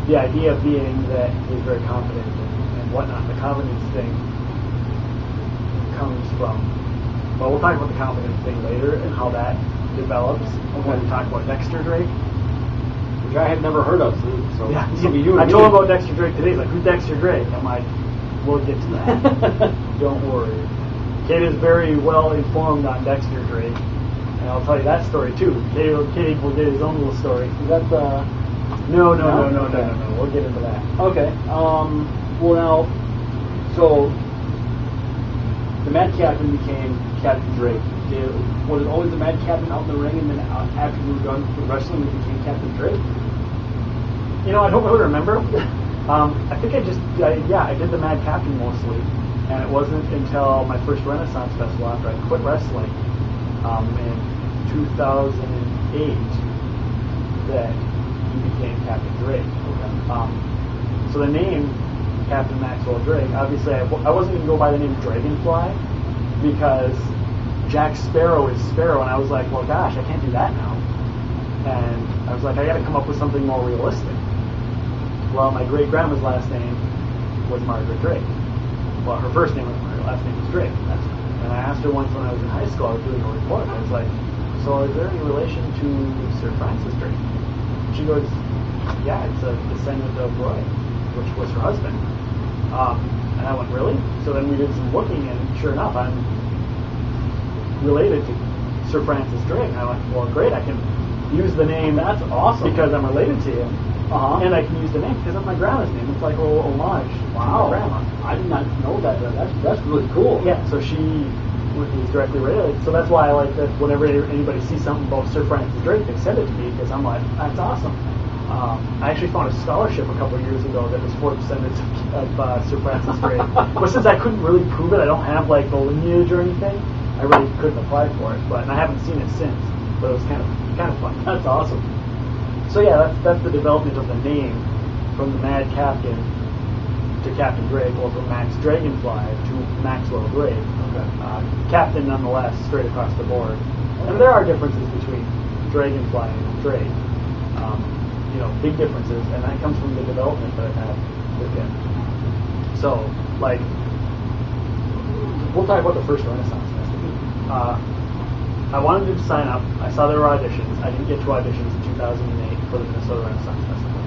[SPEAKER 1] The idea being that he's very confident and whatnot. The confidence thing comes from. Well, we'll talk about the confidence thing later and how that develops when we talk about Dexter Drake.
[SPEAKER 2] which I had never heard of. So
[SPEAKER 1] Yeah,
[SPEAKER 2] you
[SPEAKER 1] I told him about Dexter Drake today. He's like, who's Dexter Drake? I'm like, we'll get to that. Don't worry. Kate is very well informed on Dexter Drake, and I'll tell you that story too. Kate will get his own little story.
[SPEAKER 2] Is that the...
[SPEAKER 1] No. We'll get into that.
[SPEAKER 2] Okay. Well, now, so the Mad Captain became Captain Drake. Was it always the Mad Captain out in the ring, and then after you were done with wrestling, it became Captain Drake?
[SPEAKER 1] You know, I don't really remember. I think I did the Mad Captain mostly, and it wasn't until my first Renaissance Festival after I quit wrestling in 2008 that he became Captain Drake. So the name Captain Maxwell Drake, obviously I wasn't going to go by the name Dragonfly because Jack Sparrow is Sparrow, and I was like, well, gosh, I can't do that now. And I was like, I got to come up with something more realistic. Well, my great-grandma's last name was Margaret Drake. Well, her first name was Margaret, last name was Drake. And I asked her once when I was in high school, I was doing a report, and I was like, so is there any relation to Sir Francis Drake? She goes, yeah, it's a descendant of Roy, which was her husband. And I went, really? So then we did some looking, and sure enough, I'm related to Sir Francis Drake. And I went, well, great, I can use the name.
[SPEAKER 2] That's awesome.
[SPEAKER 1] Because I'm related to him.
[SPEAKER 2] Uh-huh.
[SPEAKER 1] And I can use the name because of my grandma's name. It's like a little homage to
[SPEAKER 2] Wow.
[SPEAKER 1] my grandma.
[SPEAKER 2] I did not know that. That's really cool.
[SPEAKER 1] Yeah, so she is directly related. So that's why I like that whenever anybody sees something about Sir Francis Drake, they send it to me because I'm like, that's awesome. I actually found a scholarship a couple of years ago that was for descendants of Sir Francis Drake. But since I couldn't really prove it, I don't have like the lineage or anything, I really couldn't apply for it. And I haven't seen it since. But it was kind of fun.
[SPEAKER 2] That's awesome.
[SPEAKER 1] So yeah, that's the development of the name from the Mad Captain to Captain Drake, or from Max Dragonfly to Maxwell Drake.
[SPEAKER 2] Okay.
[SPEAKER 1] Captain nonetheless, straight across the board. And there are differences between Dragonfly and Drake. Big differences, and that comes from the development that I've had with him. So, like, we'll talk about the first Renaissance Festival. I wanted to sign up. I saw there were auditions. I didn't get to auditions in 2008 for the Minnesota Renaissance Festival.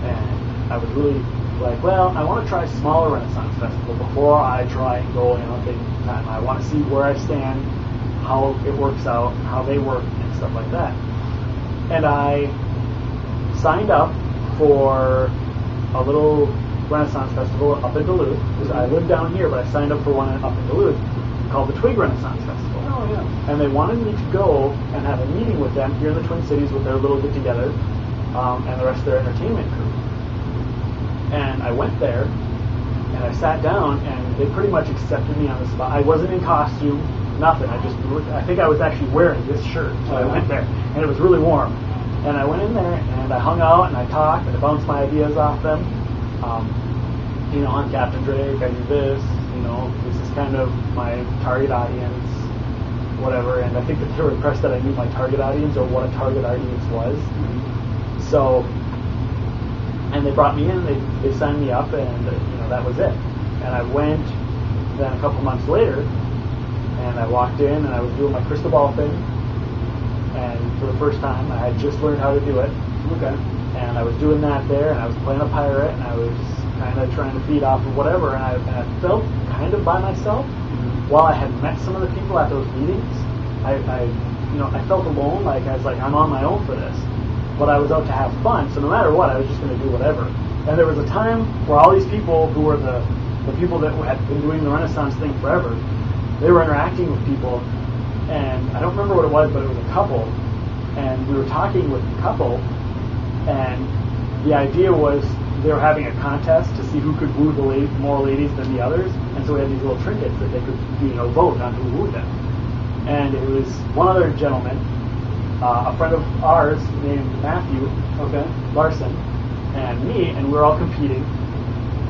[SPEAKER 1] And I was really like, well, I want to try a smaller Renaissance Festival before I try and go in a big time. I want to see where I stand, how it works out, how they work, and stuff like that. And I signed up for a little Renaissance Festival up in Duluth, because I live down here, but I signed up for one up in Duluth called the Twig Renaissance Festival.
[SPEAKER 2] Oh, yeah.
[SPEAKER 1] And they wanted me to go and have a meeting with them here in the Twin Cities with their little get-together and the rest of their entertainment crew. And I went there, and I sat down, and they pretty much accepted me on the spot. I wasn't in costume, nothing. I think I was actually wearing this shirt, so I went there, and it was really warm. And I went in there, and I hung out, and I talked, and I bounced my ideas off them. I'm Captain Drake, I do this, this is kind of my target audience, whatever. And I think that they were impressed that I knew my target audience, or what a target audience was. Mm-hmm. So, and they brought me in, they signed me up, and that was it. And I went then a couple months later, and I walked in, and I was doing my crystal ball thing. And for the first time, I had just learned how to do it.
[SPEAKER 2] Okay.
[SPEAKER 1] And I was doing that there, and I was playing a pirate, and I was kind of trying to feed off of whatever, and I felt kind of by myself. Mm-hmm. While I had met some of the people at those meetings, I felt alone, like I was like, I'm on my own for this. But I was out to have fun, so no matter what, I was just going to do whatever. And there was a time where all these people who were the people that had been doing the Renaissance thing forever, they were interacting with people. And I don't remember what it was, but it was a couple. And we were talking with the couple, and the idea was they were having a contest to see who could woo more ladies than the others. And so we had these little trinkets that they could, vote on who wooed them. And it was one other gentleman, a friend of ours named Matthew Larson, and me, and we were all competing.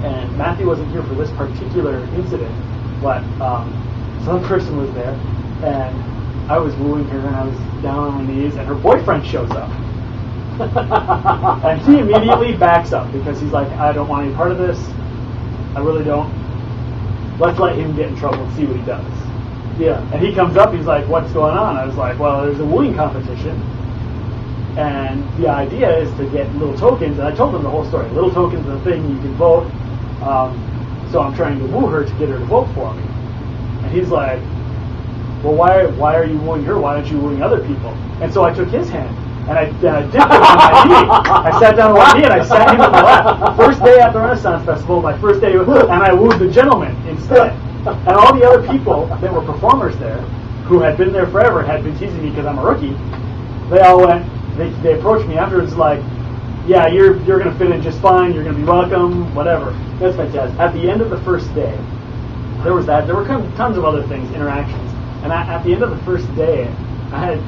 [SPEAKER 1] And Matthew wasn't here for this particular incident, but some person was there. And I was wooing her, and I was down on my knees, and her boyfriend shows up. And he immediately backs up, because he's like, I don't want any part of this. I really don't. Let's let him get in trouble and see what he does. Yeah. And he comes up, he's like, what's going on? I was like, well, there's a wooing competition. And the idea is to get little tokens, and I told him the whole story. Little tokens are the thing, you can vote. So I'm trying to woo her to get her to vote for me. And he's like, well, why are you wooing her? Why aren't you wooing other people? And so I took his hand, and I dipped it on my knee. I sat down on my knee, and I sat him in my lap. First day at the Renaissance Festival, my first day, and I wooed the gentleman instead. And all the other people that were performers there, who had been there forever, had been teasing me because I'm a rookie, they all went, they approached me afterwards like, yeah, you're going to fit in just fine, you're going to be welcome, whatever. That's fantastic. At the end of the first day, there was that. There were tons of other things, interactions. And at the end of the first day, I had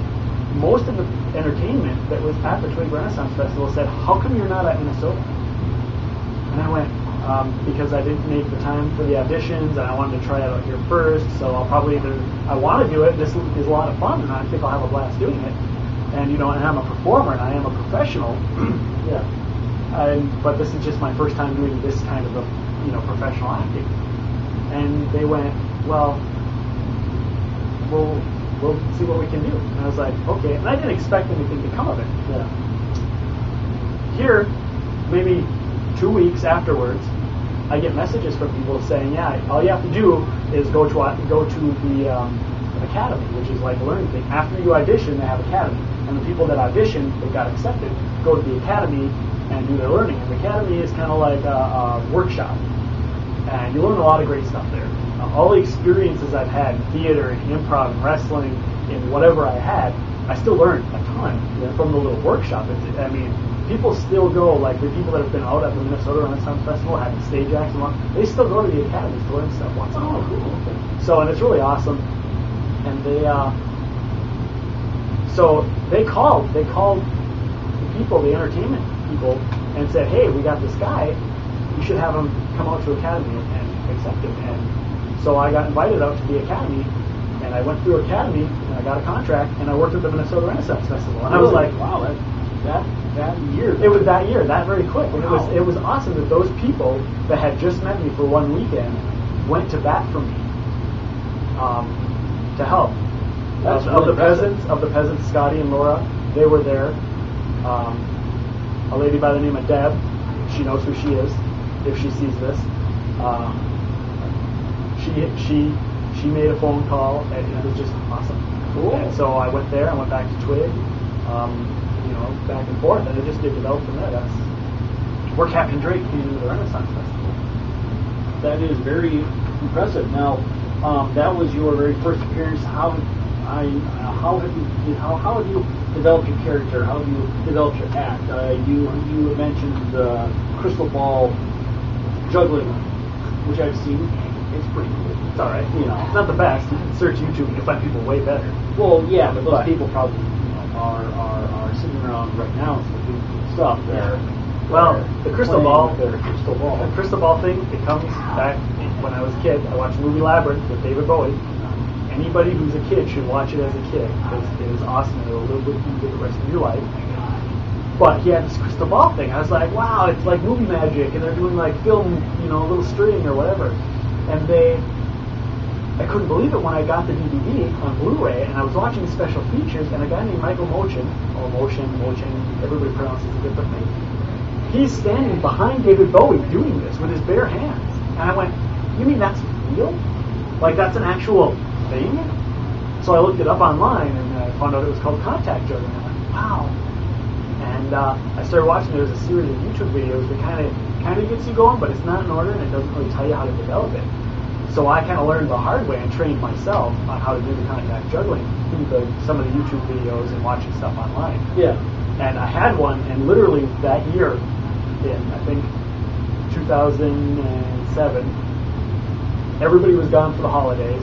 [SPEAKER 1] most of the entertainment that was at the Twig Renaissance Festival said, how come you're not at Minnesota? And I went, because I didn't make the time for the auditions, and I wanted to try it out here first, so I'll probably I want to do it, this is a lot of fun, and I think I'll have a blast doing it. And, and I'm a performer, and I am a professional. Yeah. But this is just my first time doing this kind of professional acting. And they went, well, we'll see what we can do. And I was like, okay. And I didn't expect anything to come of it.
[SPEAKER 2] Yeah.
[SPEAKER 1] Here, maybe 2 weeks afterwards, I get messages from people saying, yeah, all you have to do is go to the academy, which is like a learning thing. After you audition, they have academy. And the people that audition, that got accepted, go to the academy and do their learning. And the academy is kind of like a workshop. And you learn a lot of great stuff there. All the experiences I've had in theater and improv and wrestling and whatever I had, I still learned a ton from the little workshop. I mean, people still go, like the people that have been out at the Minnesota Renaissance Festival, having stage acts and all, they still go to the academies to learn stuff once in a while.
[SPEAKER 2] Oh, cool. Okay.
[SPEAKER 1] So, and it's really awesome. And they called the people, the entertainment people, and said, hey, we got this guy, you should have him come out to academy and accept him. And so I got invited out to the academy, and I went through academy, and I got a contract, and I worked at the Minnesota Renaissance Festival. And I was like,
[SPEAKER 2] wow, that year.
[SPEAKER 1] It was that year, that very quick. And
[SPEAKER 2] Wow.
[SPEAKER 1] it was awesome that those people that had just met me for one weekend went to bat for me to help.
[SPEAKER 2] That's
[SPEAKER 1] of
[SPEAKER 2] really
[SPEAKER 1] the peasants, Scotty and Laura, they were there. A lady by the name of Deb, she knows who she is if she sees this. She made a phone call, and it was just awesome.
[SPEAKER 2] Cool.
[SPEAKER 1] And so I went there. I went back to Twig, back and forth, and it just developed from there. That's where Captain Drake came into the Renaissance Festival.
[SPEAKER 2] That is very impressive. Now, that was your very first appearance. How have you developed your character? How have you developed your act? You mentioned crystal ball juggling, which I've seen. It's pretty cool.
[SPEAKER 1] It's all right. It's not the best. You can search YouTube and you'll find people way better.
[SPEAKER 2] Well, yeah, but those people probably are sitting around right now and doing cool stuff.
[SPEAKER 1] The crystal ball.
[SPEAKER 2] Their crystal ball.
[SPEAKER 1] The crystal ball thing, it comes back when I was a kid. I watched the movie Labyrinth with David Bowie. Anybody who's a kid should watch it as a kid because it is awesome. It'll live with you for the rest of your life. But he had this crystal ball thing. I was like, wow, it's like movie magic, and they're doing like film, a little string or whatever. And I couldn't believe it when I got the DVD on Blu-ray, and I was watching special features, and a guy named Michael Mochin, everybody pronounces it differently. He's standing behind David Bowie doing this with his bare hands. And I went, you mean that's real? Like that's an actual thing? So I looked it up online, and I found out it was called contact juggling. I went, wow. And I started watching. There's a series of YouTube videos that kind of gets you going, but it's not in order, and it doesn't really tell you how to develop it. So I kind of learned the hard way and trained myself on how to do the contact juggling through some of the YouTube videos and watching stuff online.
[SPEAKER 2] Yeah.
[SPEAKER 1] And I had one, and literally that year, in I think 2007, everybody was gone for the holidays.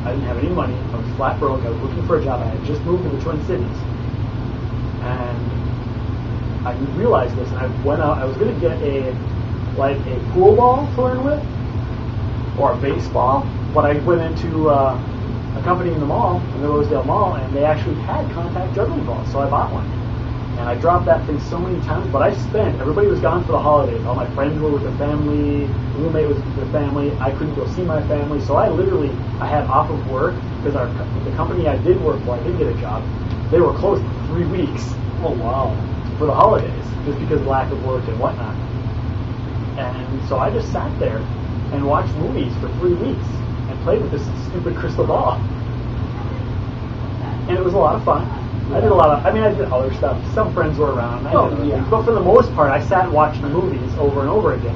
[SPEAKER 1] I didn't have any money. I was flat broke. I was looking for a job. I had just moved to the Twin Cities, and I realized this, and I went out. I was going to get a pool ball to learn with, or a baseball. But I went into a company in the mall, in the Rosedale Mall, and they actually had contact juggling balls, so I bought one. And I dropped that thing so many times, but everybody was gone for the holidays. All my friends were with their family, the roommate was with their family. I couldn't go see my family, so I had off of work, because the company I did work for, I did get a job, they were closed for 3 weeks.
[SPEAKER 2] Oh, wow.
[SPEAKER 1] For the holidays, just because of lack of work and whatnot. And so I just sat there and watched movies for 3 weeks and played with this stupid crystal ball. And it was a lot of fun. I did other stuff. Some friends were around. But for the most part, I sat and watched the movies over and over again.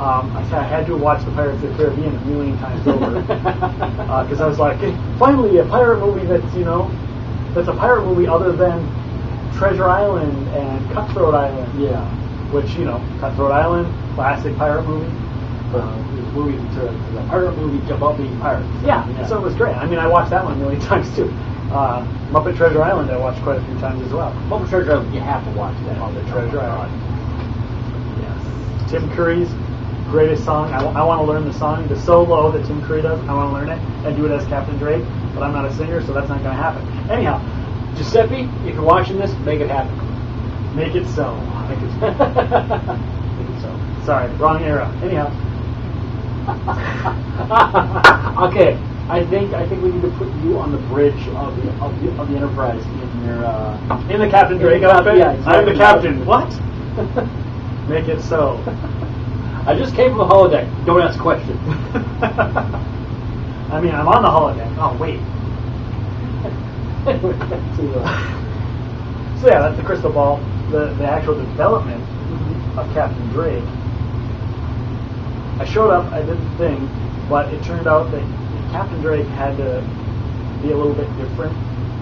[SPEAKER 1] I had to watch the Pirates of the Caribbean a million times over. Because I was like, hey, finally a pirate movie that's a pirate movie other than Treasure Island and Cutthroat Island.
[SPEAKER 2] Yeah.
[SPEAKER 1] Which, Cutthroat Island, classic pirate movie.
[SPEAKER 2] The pirate movie about being pirates.
[SPEAKER 1] Yeah, so it was great. I watched that one a million times too. Muppet Treasure Island I watched quite a few times as well.
[SPEAKER 2] Muppet Treasure Island, you have to watch that.
[SPEAKER 1] Muppet Treasure Island. Yes. Tim Curry's greatest song. I want to learn the song, the solo that Tim Curry does. I want to learn it and do it as Captain Drake, but I'm not a singer, so that's not going to happen. Anyhow,
[SPEAKER 2] Giuseppe, if you're watching this, make it happen.
[SPEAKER 1] Make it so. Make it so. Sorry, wrong era. Anyhow.
[SPEAKER 2] Okay, I think we need to put you on the bridge of the Enterprise
[SPEAKER 1] in the Captain Drake outfit.
[SPEAKER 2] Yeah, exactly.
[SPEAKER 1] I'm the captain. What? Make it so.
[SPEAKER 2] I just came from the holodeck. Don't ask questions.
[SPEAKER 1] I mean, I'm on the holodeck. Oh wait. So yeah, that's the crystal ball. The actual development of Captain Drake. I showed up, I did the thing, but it turned out that Captain Drake had to be a little bit different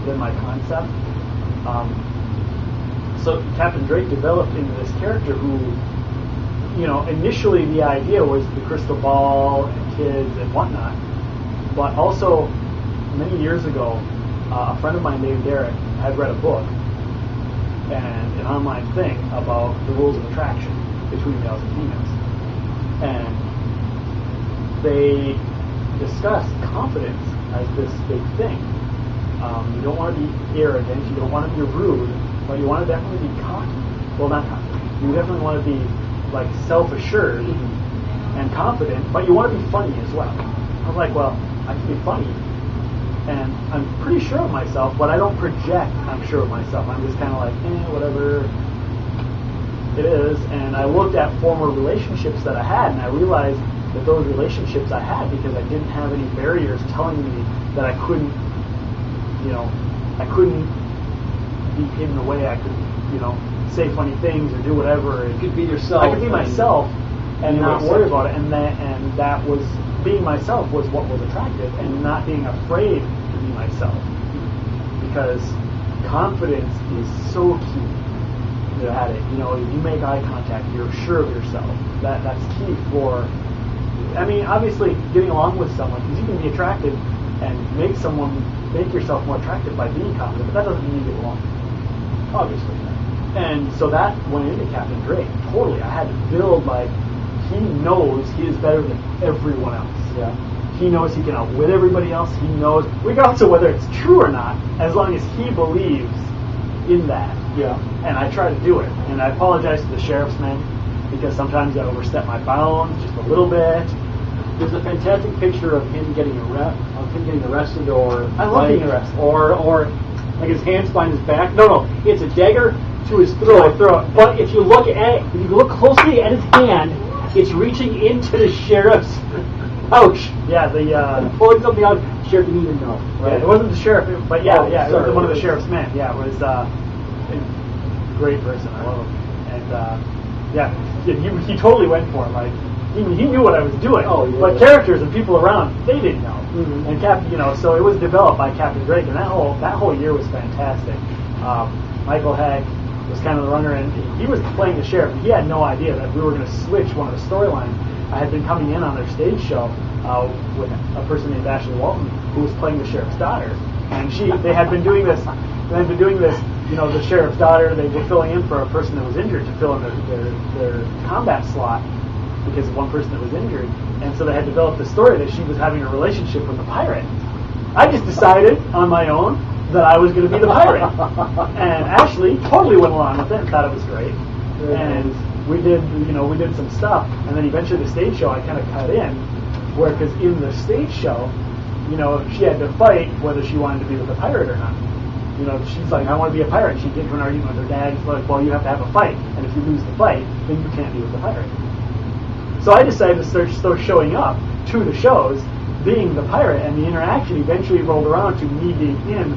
[SPEAKER 1] than my concept. So Captain Drake developed into this character who, initially the idea was the crystal ball and kids and whatnot, but also many years ago, a friend of mine named Derek had read a book and an online thing about the rules of attraction between males and females. And they discussed confidence as this big thing. You don't want to be arrogant, you don't want to be rude, but you want to definitely be cocky. Well, not cocky. You definitely want to be like self-assured and confident, but you want to be funny as well. I was like, well, I can be funny, and I'm pretty sure of myself, but I don't project I'm sure of myself. I'm just kind of like, whatever it is. And I looked at former relationships that I had, and I realized that those relationships I had because I didn't have any barriers telling me that I couldn't, I couldn't be hidden away. I could, say funny things or do whatever.
[SPEAKER 2] You could be yourself.
[SPEAKER 1] I could be myself and not worry about it. And that was being myself was what was attractive, and not being afraid to be myself, because confidence is so key at it. If you make eye contact, you're sure of yourself. That's key for. I mean, obviously, getting along with someone, because you can be attractive and make yourself more attractive by being confident, but that doesn't mean you get along. Obviously. And so that went into Captain Drake. Totally. I had to build, he knows he is better than everyone else.
[SPEAKER 2] Yeah.
[SPEAKER 1] He knows he can outwit everybody else. He knows, regardless of whether it's true or not, as long as he believes in that.
[SPEAKER 2] Yeah.
[SPEAKER 1] And I try to do it. And I apologize to the sheriff's men, because sometimes I overstep my bounds just a little bit.
[SPEAKER 2] There's a fantastic picture of him getting arrested, or
[SPEAKER 1] I love being arrested,
[SPEAKER 2] or like his hands behind his back. No, it's a dagger to his throat. But if you look closely at his hand, it's reaching into the sheriff's pouch.
[SPEAKER 1] Yeah,
[SPEAKER 2] pulling something out. The sheriff didn't even know. Right?
[SPEAKER 1] Yeah, it wasn't the sheriff, but it was one of the sheriff's men. Yeah, it was a great person. I love him, and he totally went for it. He knew what I was doing, but characters and people around, they didn't know. Mm-hmm. And so it was developed by Captain Drake, and that whole year was fantastic. Michael Hack was kind of the runner, and he was playing the sheriff. He had no idea that we were going to switch one of the storylines. I had been coming in on their stage show with a person named Ashley Walton, who was playing the sheriff's daughter, and they had been doing this. The sheriff's daughter. They were filling in for a person that was injured to fill in their combat slot, because of one person that was injured, and so they had developed the story that she was having a relationship with a pirate. I just decided on my own that I was going to be the pirate, and Ashley totally went along with it and thought it was great. And we did some stuff, and then eventually the stage show I kind of cut in, because in the stage show, she had to fight whether she wanted to be with the pirate or not. She's like, I want to be a pirate. She gets into an argument with her dad. He's like, well, you have to have a fight, and if you lose the fight, then you can't be with the pirate. So I decided to start showing up to the shows, being the pirate, and the interaction eventually rolled around to me being in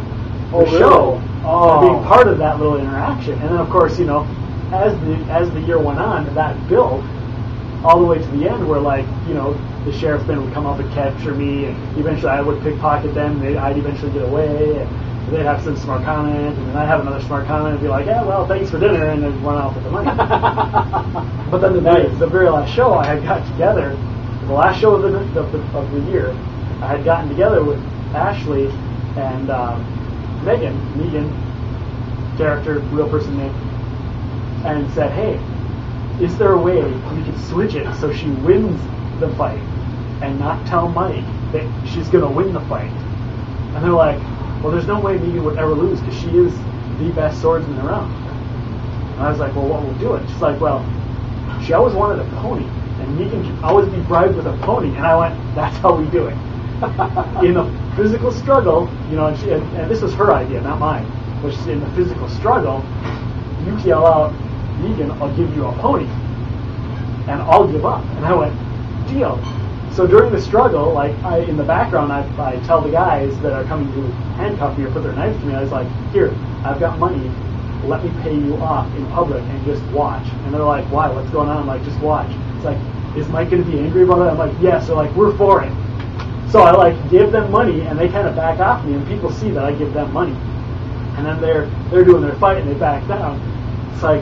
[SPEAKER 1] the show, and being part of that little interaction. And then, of course, as the year went on, that built all the way to the end, where the sheriff's men would come up and capture me, and eventually I would pickpocket them, and I'd eventually get away, and they'd have some smart comment, and then I'd have another smart comment and be like, yeah, well, thanks for dinner, and then run off with the money. But then the very last show I had got together, the last show of the year, I had gotten together with Ashley and Megan, character, real person name, and said, hey, is there a way we could switch it so she wins the fight and not tell Mike that she's going to win the fight? And they're like, well, there's no way Megan would ever lose because she is the best swordsman around. And I was like, well, what will do it? She's like, well, she always wanted a pony, and Megan can always be bribed with a pony. And I went, that's how we do it. in a physical struggle, and this was her idea, not mine, but she said in the physical struggle, you yell out, Negan, I'll give you a pony, and I'll give up. And I went, deal. So during the struggle, in the background, I tell the guys that are coming to handcuff me or put their knives to me, I was like, here, I've got money, let me pay you off in public and just watch. And they're like, why, what's going on? I'm like, just watch. It's like, is Mike going to be angry about it? I'm like, yes. They're like, we're for it. So I give them money, and they kind of back off me, and people see that I give them money. And then they're doing their fight, and they back down. It's like,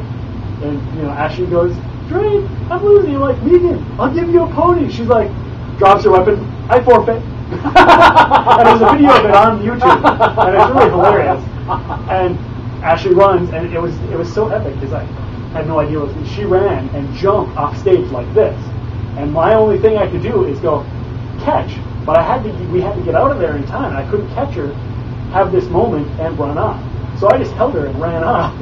[SPEAKER 1] and Ashley goes, Dre, I'm losing. I'm like, Negan, I'll give you a pony. She's like, drops her weapon, I forfeit. And there's a video of it on YouTube, and it's really hilarious. And Ashley runs, and it was so epic because I had no idea what it was. She ran and jumped off stage like this, and my only thing I could do is go catch. But we had to get out of there in time, and I couldn't catch her, have this moment, and run off. So I just held her and ran off.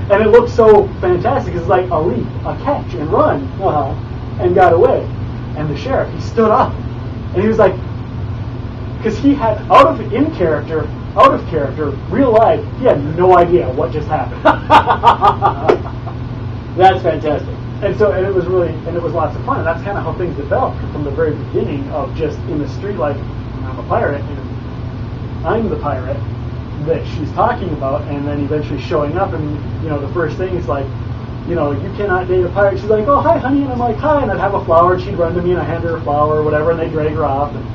[SPEAKER 1] And it looked so fantastic. It's like a leap, a catch, and run, and got away. And the sheriff, he stood up, and he was like, because he had, out of character, real life, he had no idea what just happened.
[SPEAKER 2] That's fantastic.
[SPEAKER 1] And it was lots of fun. And that's kind of how things developed from the very beginning of just in the street, like, I'm a pirate, and I'm the pirate that she's talking about, and then eventually showing up, and the first thing is like, you cannot date a pirate. She's like, oh, hi, honey, and I'm like, hi, and I'd have a flower, and she'd run to me, and I'd hand her a flower or whatever, and they'd drag her off, and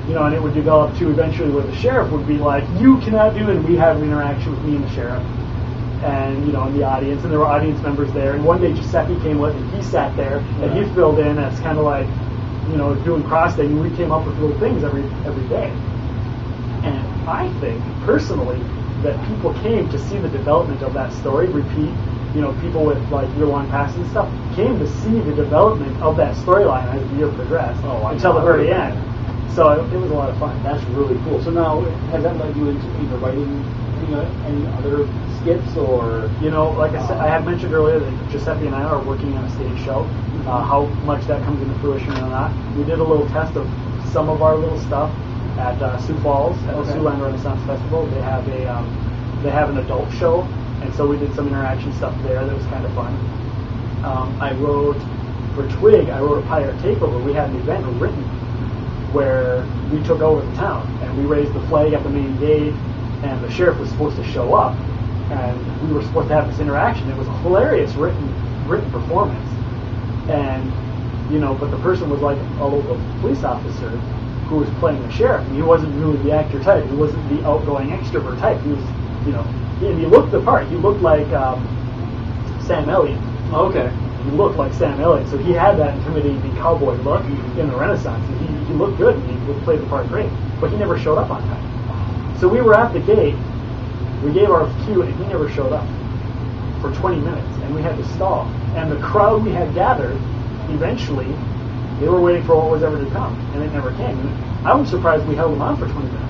[SPEAKER 1] and it would develop to eventually where the sheriff would be like, you cannot do it, and we'd have an interaction with me and the sheriff, and in the audience, and there were audience members there, and one day Giuseppe came with, and he sat there, and he filled in, and it's kind of like, doing cross-day, and we came up with little things every day. And I think, personally, that people came to see the development of that story, repeat, people with like year-long passes and stuff, came to see the development of that storyline as the year progressed until the very end. So it was a lot of fun.
[SPEAKER 2] That's really cool. So now, has that led you into either writing any other skits or?
[SPEAKER 1] Like I said, I had mentioned earlier that Giuseppe and I are working on a stage show. How much that comes into fruition or not. We did a little test of some of our little stuff at Sioux Falls at the Siouxland Renaissance Festival. They have an adult show, and so we did some interaction stuff there that was kind of fun. I wrote for Twig. I wrote a pirate takeover. We had an event written where we took over the town, and we raised the flag at the main gate, and the sheriff was supposed to show up, and we were supposed to have this interaction. It was a hilarious written performance, and but the person was like a local police officer who was playing the sheriff, and he wasn't really the actor type. He wasn't the outgoing extrovert type. He was, and he looked the part. He looked like Sam Elliott.
[SPEAKER 2] Okay.
[SPEAKER 1] He looked like Sam Elliott, so he had that intimidating cowboy look in the Renaissance. And he looked good, and he would play the part great, but he never showed up on time. So we were at the gate, we gave our cue, and he never showed up for 20 minutes, and we had to stall. And the crowd we had gathered, eventually, they were waiting for what was ever to come, and it never came. And I was surprised we held them on for 20 minutes.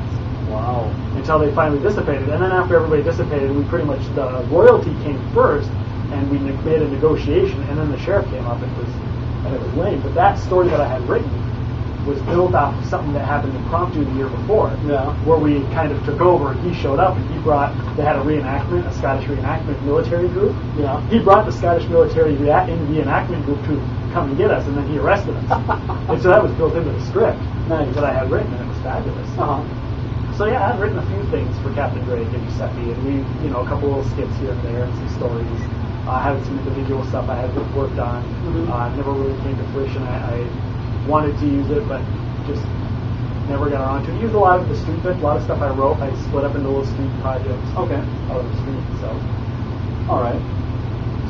[SPEAKER 2] Wow.
[SPEAKER 1] Until they finally dissipated. And then after everybody dissipated, the royalty came first, and we made a negotiation, and then the sheriff came up, and it was lame. But that story that I had written was built off of something that happened impromptu the year before, where we kind of took over, and he showed up, and they had a reenactment, a Scottish reenactment military group.
[SPEAKER 2] Yeah.
[SPEAKER 1] He brought the Scottish military reenactment group to come and get us, and then he arrested us. And so that was built into the script that I had written, and it was fabulous. So yeah, I've written a few things for Captain Drake and Giuseppe, and we, a couple little skits here and there, and some stories. I had some individual stuff I had worked on. Never really came to fruition. I wanted to use it, but just never got around to it. Used a lot of the street bits, a lot of stuff I wrote. I split up into little street projects.
[SPEAKER 2] Okay.
[SPEAKER 1] Out of the street, so.
[SPEAKER 2] All right.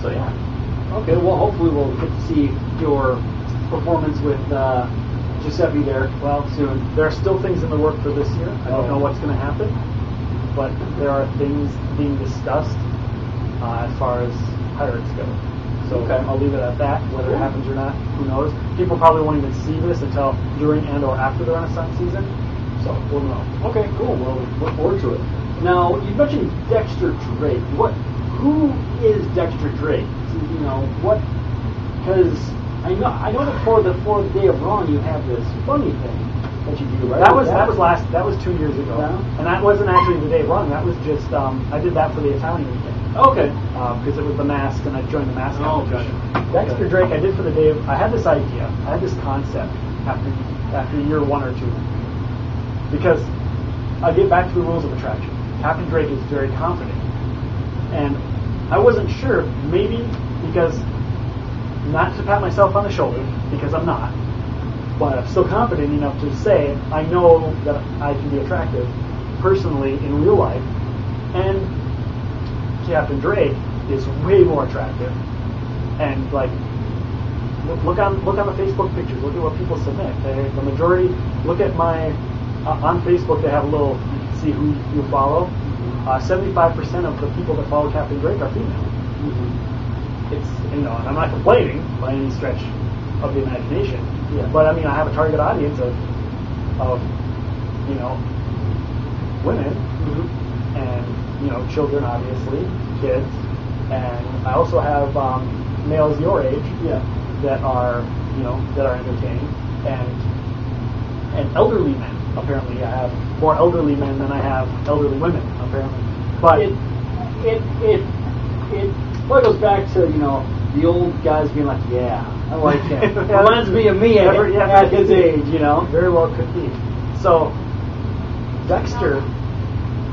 [SPEAKER 1] So yeah.
[SPEAKER 2] Okay. Well, hopefully we'll get to see your performance with Giuseppe there soon.
[SPEAKER 1] There are still things in the work for this year. I don't know what's going to happen, but there are things being discussed as far as pirates go. So I'll leave it at that. Whether it happens or not, who knows? People probably won't even see this until during and or after the Renaissance season. So we'll know.
[SPEAKER 2] Okay, cool. Well, we look forward to it. Now, you mentioned Dexter Drake. Who is Dexter Drake? What? Because I know that for the Day of Wrong you have this funny thing that you do, right?
[SPEAKER 1] That was 2 years ago,
[SPEAKER 2] Yeah.
[SPEAKER 1] and that wasn't actually the Day of Wrong. That was just I did that for the Italian weekend.
[SPEAKER 2] Okay.
[SPEAKER 1] Because it was the mask, and I joined the mask
[SPEAKER 2] Oh,
[SPEAKER 1] competition.
[SPEAKER 2] gotcha.
[SPEAKER 1] Dexter
[SPEAKER 2] Okay.
[SPEAKER 1] Drake, I did for the day of. I had this idea. I had this concept after year 1 or 2, because I get back to the rules of attraction. Captain Drake is very confident, and I wasn't sure. Maybe because not to pat myself on the shoulder, because I'm not, but I'm still confident enough to say I know that I can be attractive personally in real life, and Captain Drake is way more attractive. And like, look on the Facebook pictures. Look at what people submit. The majority. Look at my on Facebook. They have a little. You can see who you follow. 75% of the people that follow Captain Drake are female. It's and I'm not complaining by any stretch of the imagination.
[SPEAKER 2] Yeah.
[SPEAKER 1] But I mean, I have a target audience of women and children, obviously, kids, and I also have males your age that are entertained, and elderly men. Apparently, I have more elderly men than I have elderly women. Apparently, but
[SPEAKER 2] it goes back to the old guys being like, yeah, I like him. Reminds me of me at his age,
[SPEAKER 1] Very well could be. So Dexter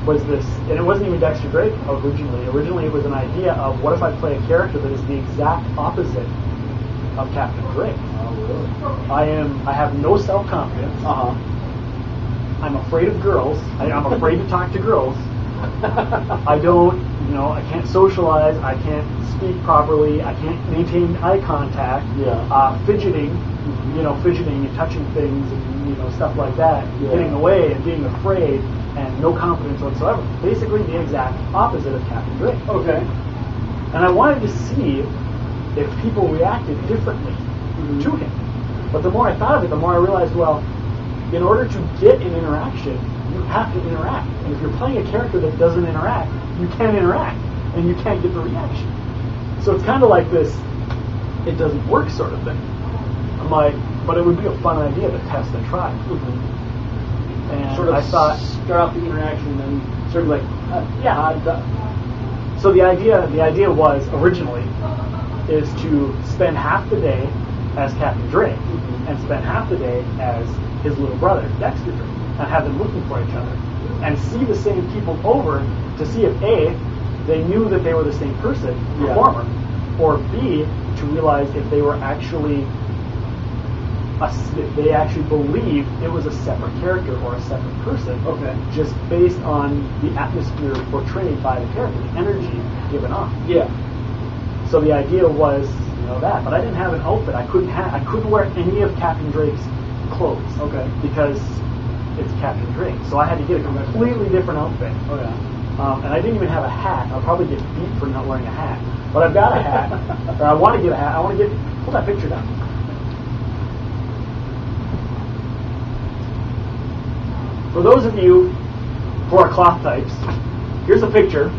[SPEAKER 1] was this, and it wasn't even Dexter Drake originally. Originally, it was an idea of what if I play a character that is the exact opposite of Captain Drake.
[SPEAKER 2] Oh, really?
[SPEAKER 1] I have no self-confidence. I'm afraid of girls. I'm afraid to talk to girls. I don't, I can't socialize. I can't speak properly. I can't maintain eye contact. Fidgeting, fidgeting and touching things and stuff like that.
[SPEAKER 2] Yeah.
[SPEAKER 1] Getting away and being afraid and no confidence whatsoever. Basically, the exact opposite of Captain Drake.
[SPEAKER 2] Okay.
[SPEAKER 1] And I wanted to see if people reacted differently to him. But the more I thought of it, the more I realized, well, in order to get an interaction, you have to interact. And if you're playing a character that doesn't interact, you can't interact, and you can't get the reaction. So it's kind of like this, it doesn't work sort of thing. I'm like, but it would be a fun idea to test and try. And
[SPEAKER 2] Sort of
[SPEAKER 1] I thought,
[SPEAKER 2] start off the interaction and then sort of like,
[SPEAKER 1] so the idea was originally is to spend half the day as Captain Drake and spend half the day as his little brother, Dexter Drake, and have them looking for each other and see the same people over to see if A, they knew that they were the same person, performer, or B, to realize if they were actually if they actually believed it was a separate character or a separate person, just based on the atmosphere portrayed by the character, the energy given off. So the idea was, that, but I didn't have an outfit. I couldn't wear any of Captain Drake's clothes, because it's Captain Drake. So I had to get a completely different outfit. And I didn't even have a hat. I'll probably get beat for not wearing a hat. But I've got a hat, or I want to get a hat. Pull that picture down. For those of you who are cloth types, here's a picture.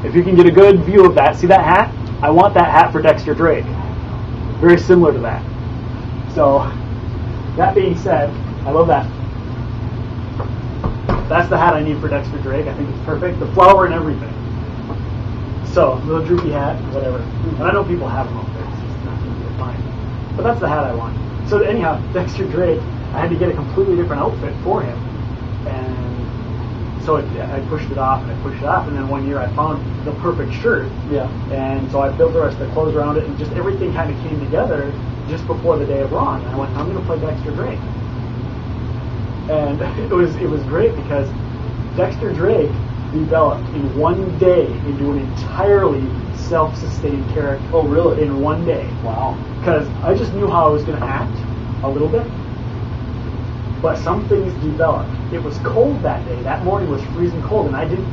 [SPEAKER 1] If you can get a good view of that, see that hat? I want that hat for Dexter Drake. Very similar to that. So, that being said, I love that. That's the hat I need for Dexter Drake. I think it's perfect. The flower and everything. So, little droopy hat, whatever. And I know people have them out there. It's just not easy to find. But that's the hat I want. So anyhow, Dexter Drake, I had to get a completely different outfit for him. And so I pushed it off, and then one year I found the perfect shirt. And so I built the rest of the clothes around it, and just everything kind of came together just before the Day of Wrong. And I went, I'm going to play Dexter Drake. And it was great because Dexter Drake developed in one day into an entirely self-sustained character.
[SPEAKER 2] Oh, really?
[SPEAKER 1] In one day.
[SPEAKER 2] Wow.
[SPEAKER 1] Because I just knew how I was going to act a little bit, but some things developed. It was cold that day. That morning was freezing cold, and I didn't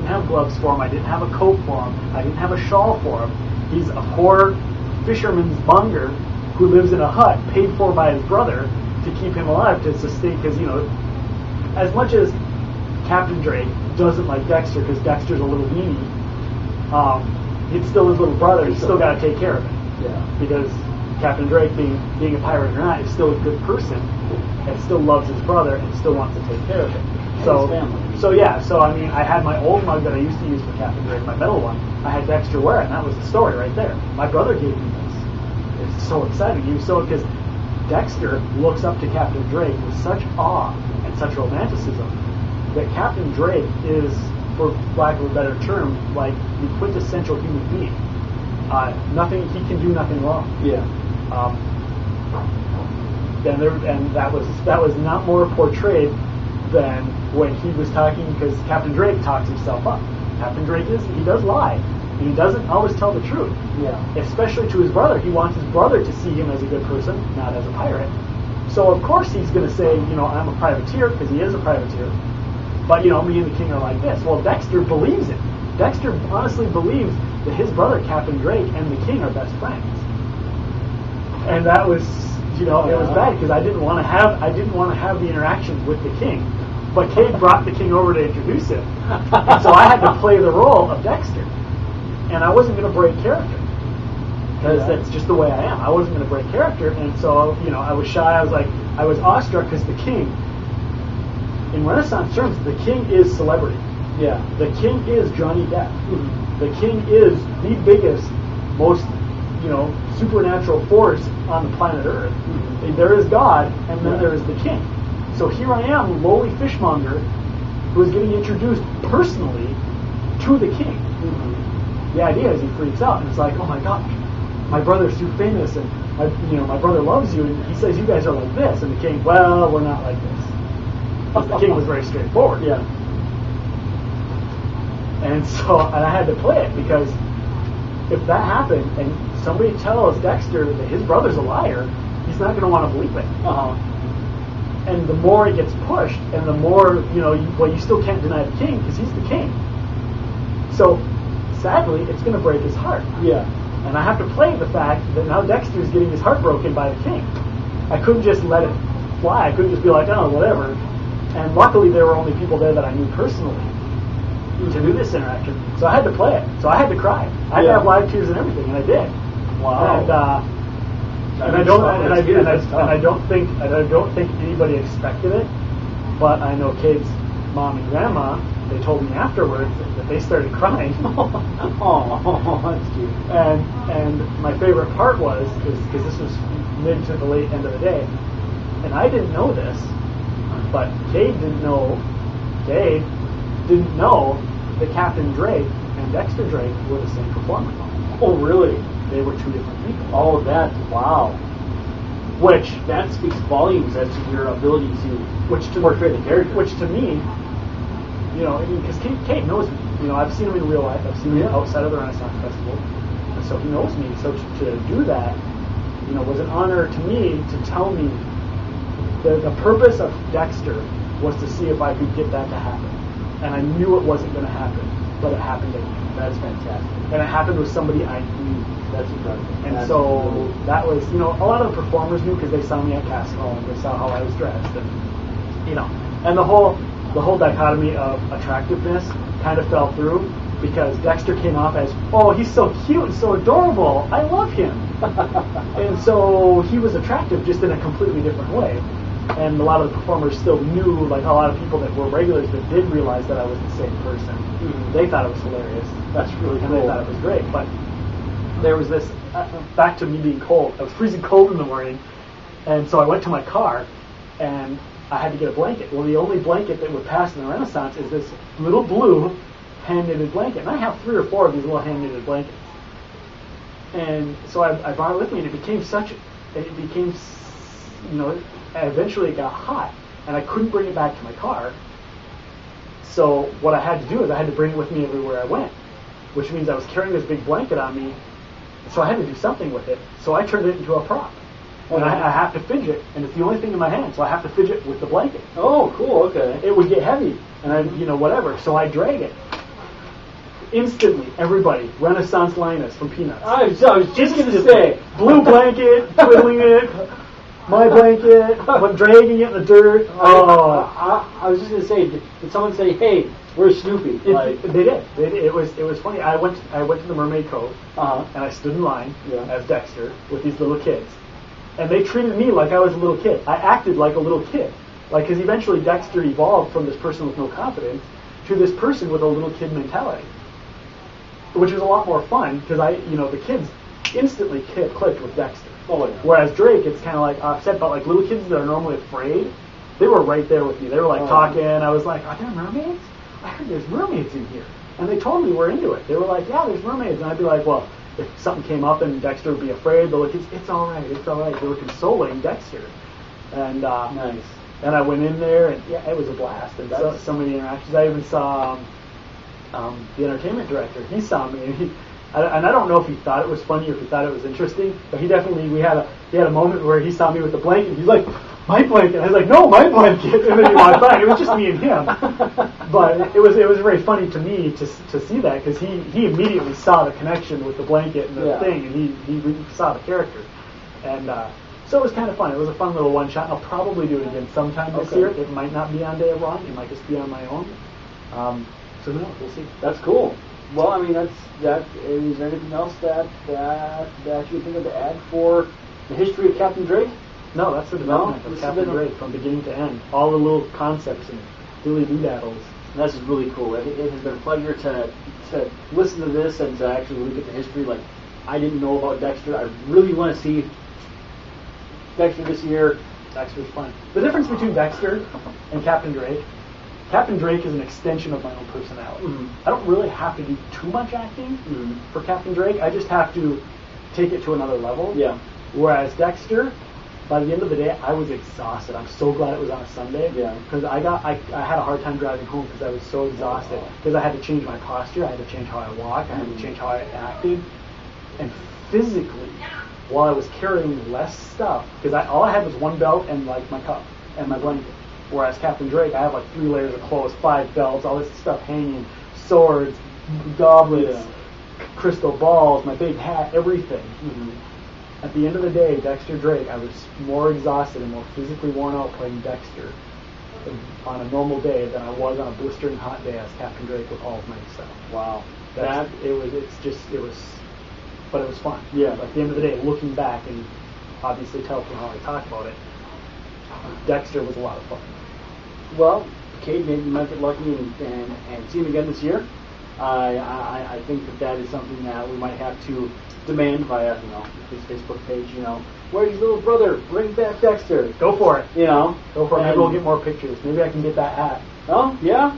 [SPEAKER 1] have gloves for him. I didn't have a coat for him. I didn't have a shawl for him. He's a poor fisherman's bunger who lives in a hut paid for by his brother to keep him alive, to sustain, because, as much as Captain Drake doesn't like Dexter because Dexter's a little weenie, it's still his little brother. He's still got to take care of him.
[SPEAKER 2] Yeah.
[SPEAKER 1] Because Captain Drake, being a pirate or not, is still a good person and still loves his brother and still wants to take care of him. So,
[SPEAKER 2] his family.
[SPEAKER 1] So I mean, I had my old mug that I used to use for Captain Drake, my metal one. I had Dexter wear it, and that was the story right there. My brother gave me this. It's so exciting. He was so, because Dexter looks up to Captain Drake with such awe and such romanticism that Captain Drake is, for lack of a better term, like the quintessential human being. He can do nothing wrong.
[SPEAKER 2] Yeah.
[SPEAKER 1] And that was not more portrayed than when he was talking, because Captain Drake talks himself up. Captain Drake he does lie, and he doesn't always tell the truth.
[SPEAKER 2] Yeah.
[SPEAKER 1] Especially to his brother. He wants his brother to see him as a good person, not as a pirate. So of course he's going to say, I'm a privateer, because he is a privateer. But me and the king are like this. Well, Dexter believes it. Dexter honestly believes that his brother, Captain Drake, and the king are best friends. And that was, it was bad because I didn't want to have the interaction with the king. But Cade brought the king over to introduce him, and so I had to play the role of Dexter, and I wasn't going to break character because that's just the way I am. I wasn't going to break character, and so I was shy. I was awestruck because the king, in Renaissance terms, the king is celebrity.
[SPEAKER 2] Yeah,
[SPEAKER 1] the king is Johnny Depp. Mm-hmm. The king is the biggest, most supernatural force on the planet Earth. Mm-hmm. There is God, and then there is the king. So here I am, lowly fishmonger, who is getting introduced personally to the king. Mm-hmm. The idea is he freaks out, and it's like, oh my gosh, my brother's too famous, and my brother loves you, and he says you guys are like this, and the king, well, we're not like this. But the king was very straightforward.
[SPEAKER 2] Yeah.
[SPEAKER 1] And so, and I had to play it, because if that happened, and somebody tells Dexter that his brother's a liar, he's not going to want to believe it. And the more it gets pushed, and the more, you still can't deny the king, because he's the king. So, sadly, it's going to break his heart.
[SPEAKER 2] Yeah.
[SPEAKER 1] And I have to play the fact that now Dexter's getting his heart broken by the king. I couldn't just let it fly. I couldn't just be like, oh, whatever. And luckily, there were only people there that I knew personally to do this interaction. So I had to play it. So I had to cry. I had to have live tears and everything, and I did.
[SPEAKER 2] Wow.
[SPEAKER 1] And I don't think anybody expected it, but I know Cade's mom and grandma, they told me afterwards that they started crying.
[SPEAKER 2] Oh, that's cute.
[SPEAKER 1] And my favorite part was, because this was mid to the late end of the day, and I didn't know this, but Cade didn't know that Captain Drake and Dexter Drake were the same performer.
[SPEAKER 2] Oh, really?
[SPEAKER 1] They were two different people.
[SPEAKER 2] Oh, wow. That speaks volumes as to your ability to portray the character.
[SPEAKER 1] Which to me, because Cade knows me. I've seen him in real life. I've seen him outside of the Renaissance Festival, and so he knows me. So to do that, was an honor to me to tell me the purpose of Dexter was to see if I could get that to happen, and I knew it wasn't going to happen, but it happened anyway.
[SPEAKER 2] That's fantastic.
[SPEAKER 1] And it happened with somebody I knew.
[SPEAKER 2] That's incredible.
[SPEAKER 1] And so that was, a lot of the performers knew because they saw me at Castle Hall and they saw how I was dressed, and and the whole dichotomy of attractiveness kind of fell through because Dexter came off as, oh, he's so cute and so adorable, I love him. And so he was attractive just in a completely different way. And a lot of the performers still knew, like a lot of people that were regulars that did realize that I was the same person. Mm-hmm. They thought it was hilarious.
[SPEAKER 2] That's really cool.
[SPEAKER 1] And they thought it was great. But there was this, back to me being cold. I was freezing cold in the morning, and so I went to my car, and I had to get a blanket. Well, the only blanket that would pass in the Renaissance is this little blue hand-knitted blanket. And I have 3 or 4 of these little hand-knitted blankets. And so I brought it with me, and eventually it got hot, and I couldn't bring it back to my car. So what I had to do is I had to bring it with me everywhere I went, which means I was carrying this big blanket on me, so I had to do something with it. So I turned it into a prop. And I have to fidget, and it's the only thing in my hand, so I have to fidget with the blanket.
[SPEAKER 2] Oh, cool, okay.
[SPEAKER 1] It would get heavy, and whatever, so I drag it. Instantly, everybody, Renaissance Linus from Peanuts.
[SPEAKER 2] I was just going to say.
[SPEAKER 1] Blue blanket, twiddling it. My blanket, I'm dragging it in the dirt. Oh,
[SPEAKER 2] I was just gonna say, did someone say, "Hey, where's Snoopy?"
[SPEAKER 1] they did. It was funny. I went to the Mermaid Cove, and I stood in line as Dexter with these little kids, and they treated me like I was a little kid. I acted like a little kid, because eventually Dexter evolved from this person with no confidence to this person with a little kid mentality, which was a lot more fun because the kids instantly clicked with Dexter.
[SPEAKER 2] Oh, yeah.
[SPEAKER 1] Whereas Drake, it's kind of like offset, but like little kids that are normally afraid, they were right there with me. They were like talking. I was like, "Are there mermaids? I heard there's mermaids in here." And they totally were into it. They were like, "Yeah, there's mermaids." And I'd be like, "Well, if something came up and Dexter would be afraid, the little kids, it's all right, it's all right." They were consoling Dexter. And
[SPEAKER 2] nice.
[SPEAKER 1] And I went in there, and yeah, it was a blast. And so many interactions. I even saw the entertainment director. He saw me, and I don't know if he thought it was funny or if he thought it was interesting, but he definitely, he had a moment where he saw me with the blanket. He's like, "My blanket." I was like, "No, my blanket." And then he walked by, and it was just me and him. But it was very funny to me to see that, because he immediately saw the connection with the blanket and the thing, and he saw the character. And so it was kind of fun. It was a fun little one shot, and I'll probably do it again sometime this year. It might not be on Day of Ron. It might just be on my own. So no, we'll see.
[SPEAKER 2] That's cool. Well, I mean, that. Is there anything else that you think of to add for the history of Captain Drake?
[SPEAKER 1] No, that's the development of Captain Drake from beginning to end. All the little concepts and dilly doodaddles.
[SPEAKER 2] This is really cool. It has been a pleasure to listen to this and to actually look at the history. Like, I didn't know about Dexter. I really want to see Dexter this year.
[SPEAKER 1] Dexter's fun. The difference between Dexter and Captain Drake is an extension of my own personality. I don't really have to do too much acting for Captain Drake. I just have to take it to another level.
[SPEAKER 2] Yeah.
[SPEAKER 1] Whereas Dexter, by the end of the day, I was exhausted. I'm so glad it was on a Sunday.
[SPEAKER 2] Yeah.
[SPEAKER 1] Because I had a hard time driving home because I was so exhausted. Because I had to change my posture. I had to change how I walked. I had to change how I acted. And physically, while I was carrying less stuff, because all I had was one belt and like my cup and my blanket. Whereas Captain Drake, I have like 3 layers of clothes, 5 belts, all this stuff hanging, swords, goblets, crystal balls, my big hat, everything. At the end of the day, Dexter Drake, I was more exhausted and more physically worn out playing Dexter on a normal day than I was on a blistering hot day as Captain Drake with all of my stuff.
[SPEAKER 2] Wow.
[SPEAKER 1] But it was fun.
[SPEAKER 2] Yeah.
[SPEAKER 1] At the end of the day, looking back and obviously tell from how I talk about it, Dexter was a lot of fun.
[SPEAKER 2] Well, Cade, maybe you might get lucky and see him again this year. I think that is something that we might have to demand via his Facebook page. Where's your little brother? Bring back Dexter.
[SPEAKER 1] Go for it.
[SPEAKER 2] Go
[SPEAKER 1] for it. Maybe we'll get more pictures. Maybe I can get that hat.
[SPEAKER 2] Oh yeah.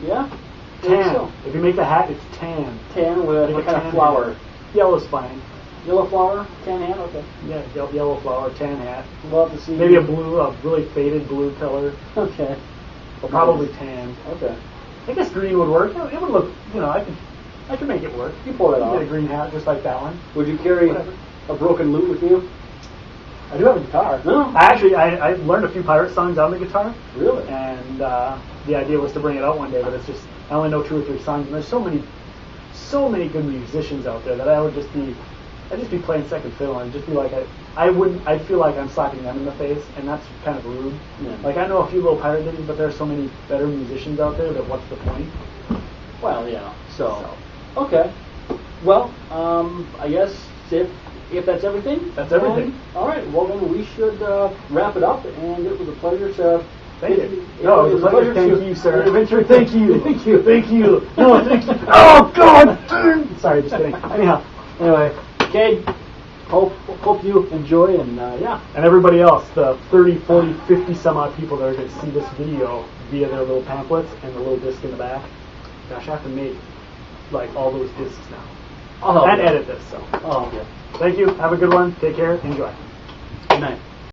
[SPEAKER 1] Tan.
[SPEAKER 2] So.
[SPEAKER 1] If you make the hat, it's tan.
[SPEAKER 2] Tan with what kind of flower?
[SPEAKER 1] Yellow's fine.
[SPEAKER 2] Yellow flower, tan hat. Okay.
[SPEAKER 1] Yeah, yellow flower, tan hat.
[SPEAKER 2] Love to see.
[SPEAKER 1] Maybe a really faded blue color.
[SPEAKER 2] Okay.
[SPEAKER 1] Well, probably tan.
[SPEAKER 2] Okay.
[SPEAKER 1] I guess green would work. It would look. I could make it work.
[SPEAKER 2] You pull that off.
[SPEAKER 1] Get a green hat just like that one.
[SPEAKER 2] Would you carry a broken lute with you?
[SPEAKER 1] I do have a guitar.
[SPEAKER 2] No.
[SPEAKER 1] I learned a few pirate songs on the guitar.
[SPEAKER 2] Really?
[SPEAKER 1] And the idea was to bring it out one day, but it's just I only know 2 or 3 songs, and there's so many good musicians out there that I'd just be playing second fiddle and just be like I'd feel like I'm slapping them in the face, and that's kind of rude.
[SPEAKER 2] Yeah.
[SPEAKER 1] Like I know a few little pirate ditties, but there's so many better musicians out there that what's the point?
[SPEAKER 2] Well, So. Okay. Well, I guess if that's everything.
[SPEAKER 1] That's everything.
[SPEAKER 2] All right. Well, then we should wrap it up, and it was a pleasure to.
[SPEAKER 1] Thank you. No, it was a pleasure. Thank you, sir.
[SPEAKER 2] Adventure.
[SPEAKER 1] Thank you.
[SPEAKER 2] Thank you.
[SPEAKER 1] Thank you. No, thank you. Oh God! Sorry, just kidding. Anyhow, anyway,
[SPEAKER 2] Cade, hope you enjoy, and
[SPEAKER 1] And everybody else, the 30, 40, 50 some odd people that are going to see this video via their little pamphlets and the little disc in the back. Gosh, I have to make like all those discs now. And edit this. So.
[SPEAKER 2] Oh, okay.
[SPEAKER 1] Thank you. Have a good one. Take care. Enjoy.
[SPEAKER 2] Good night.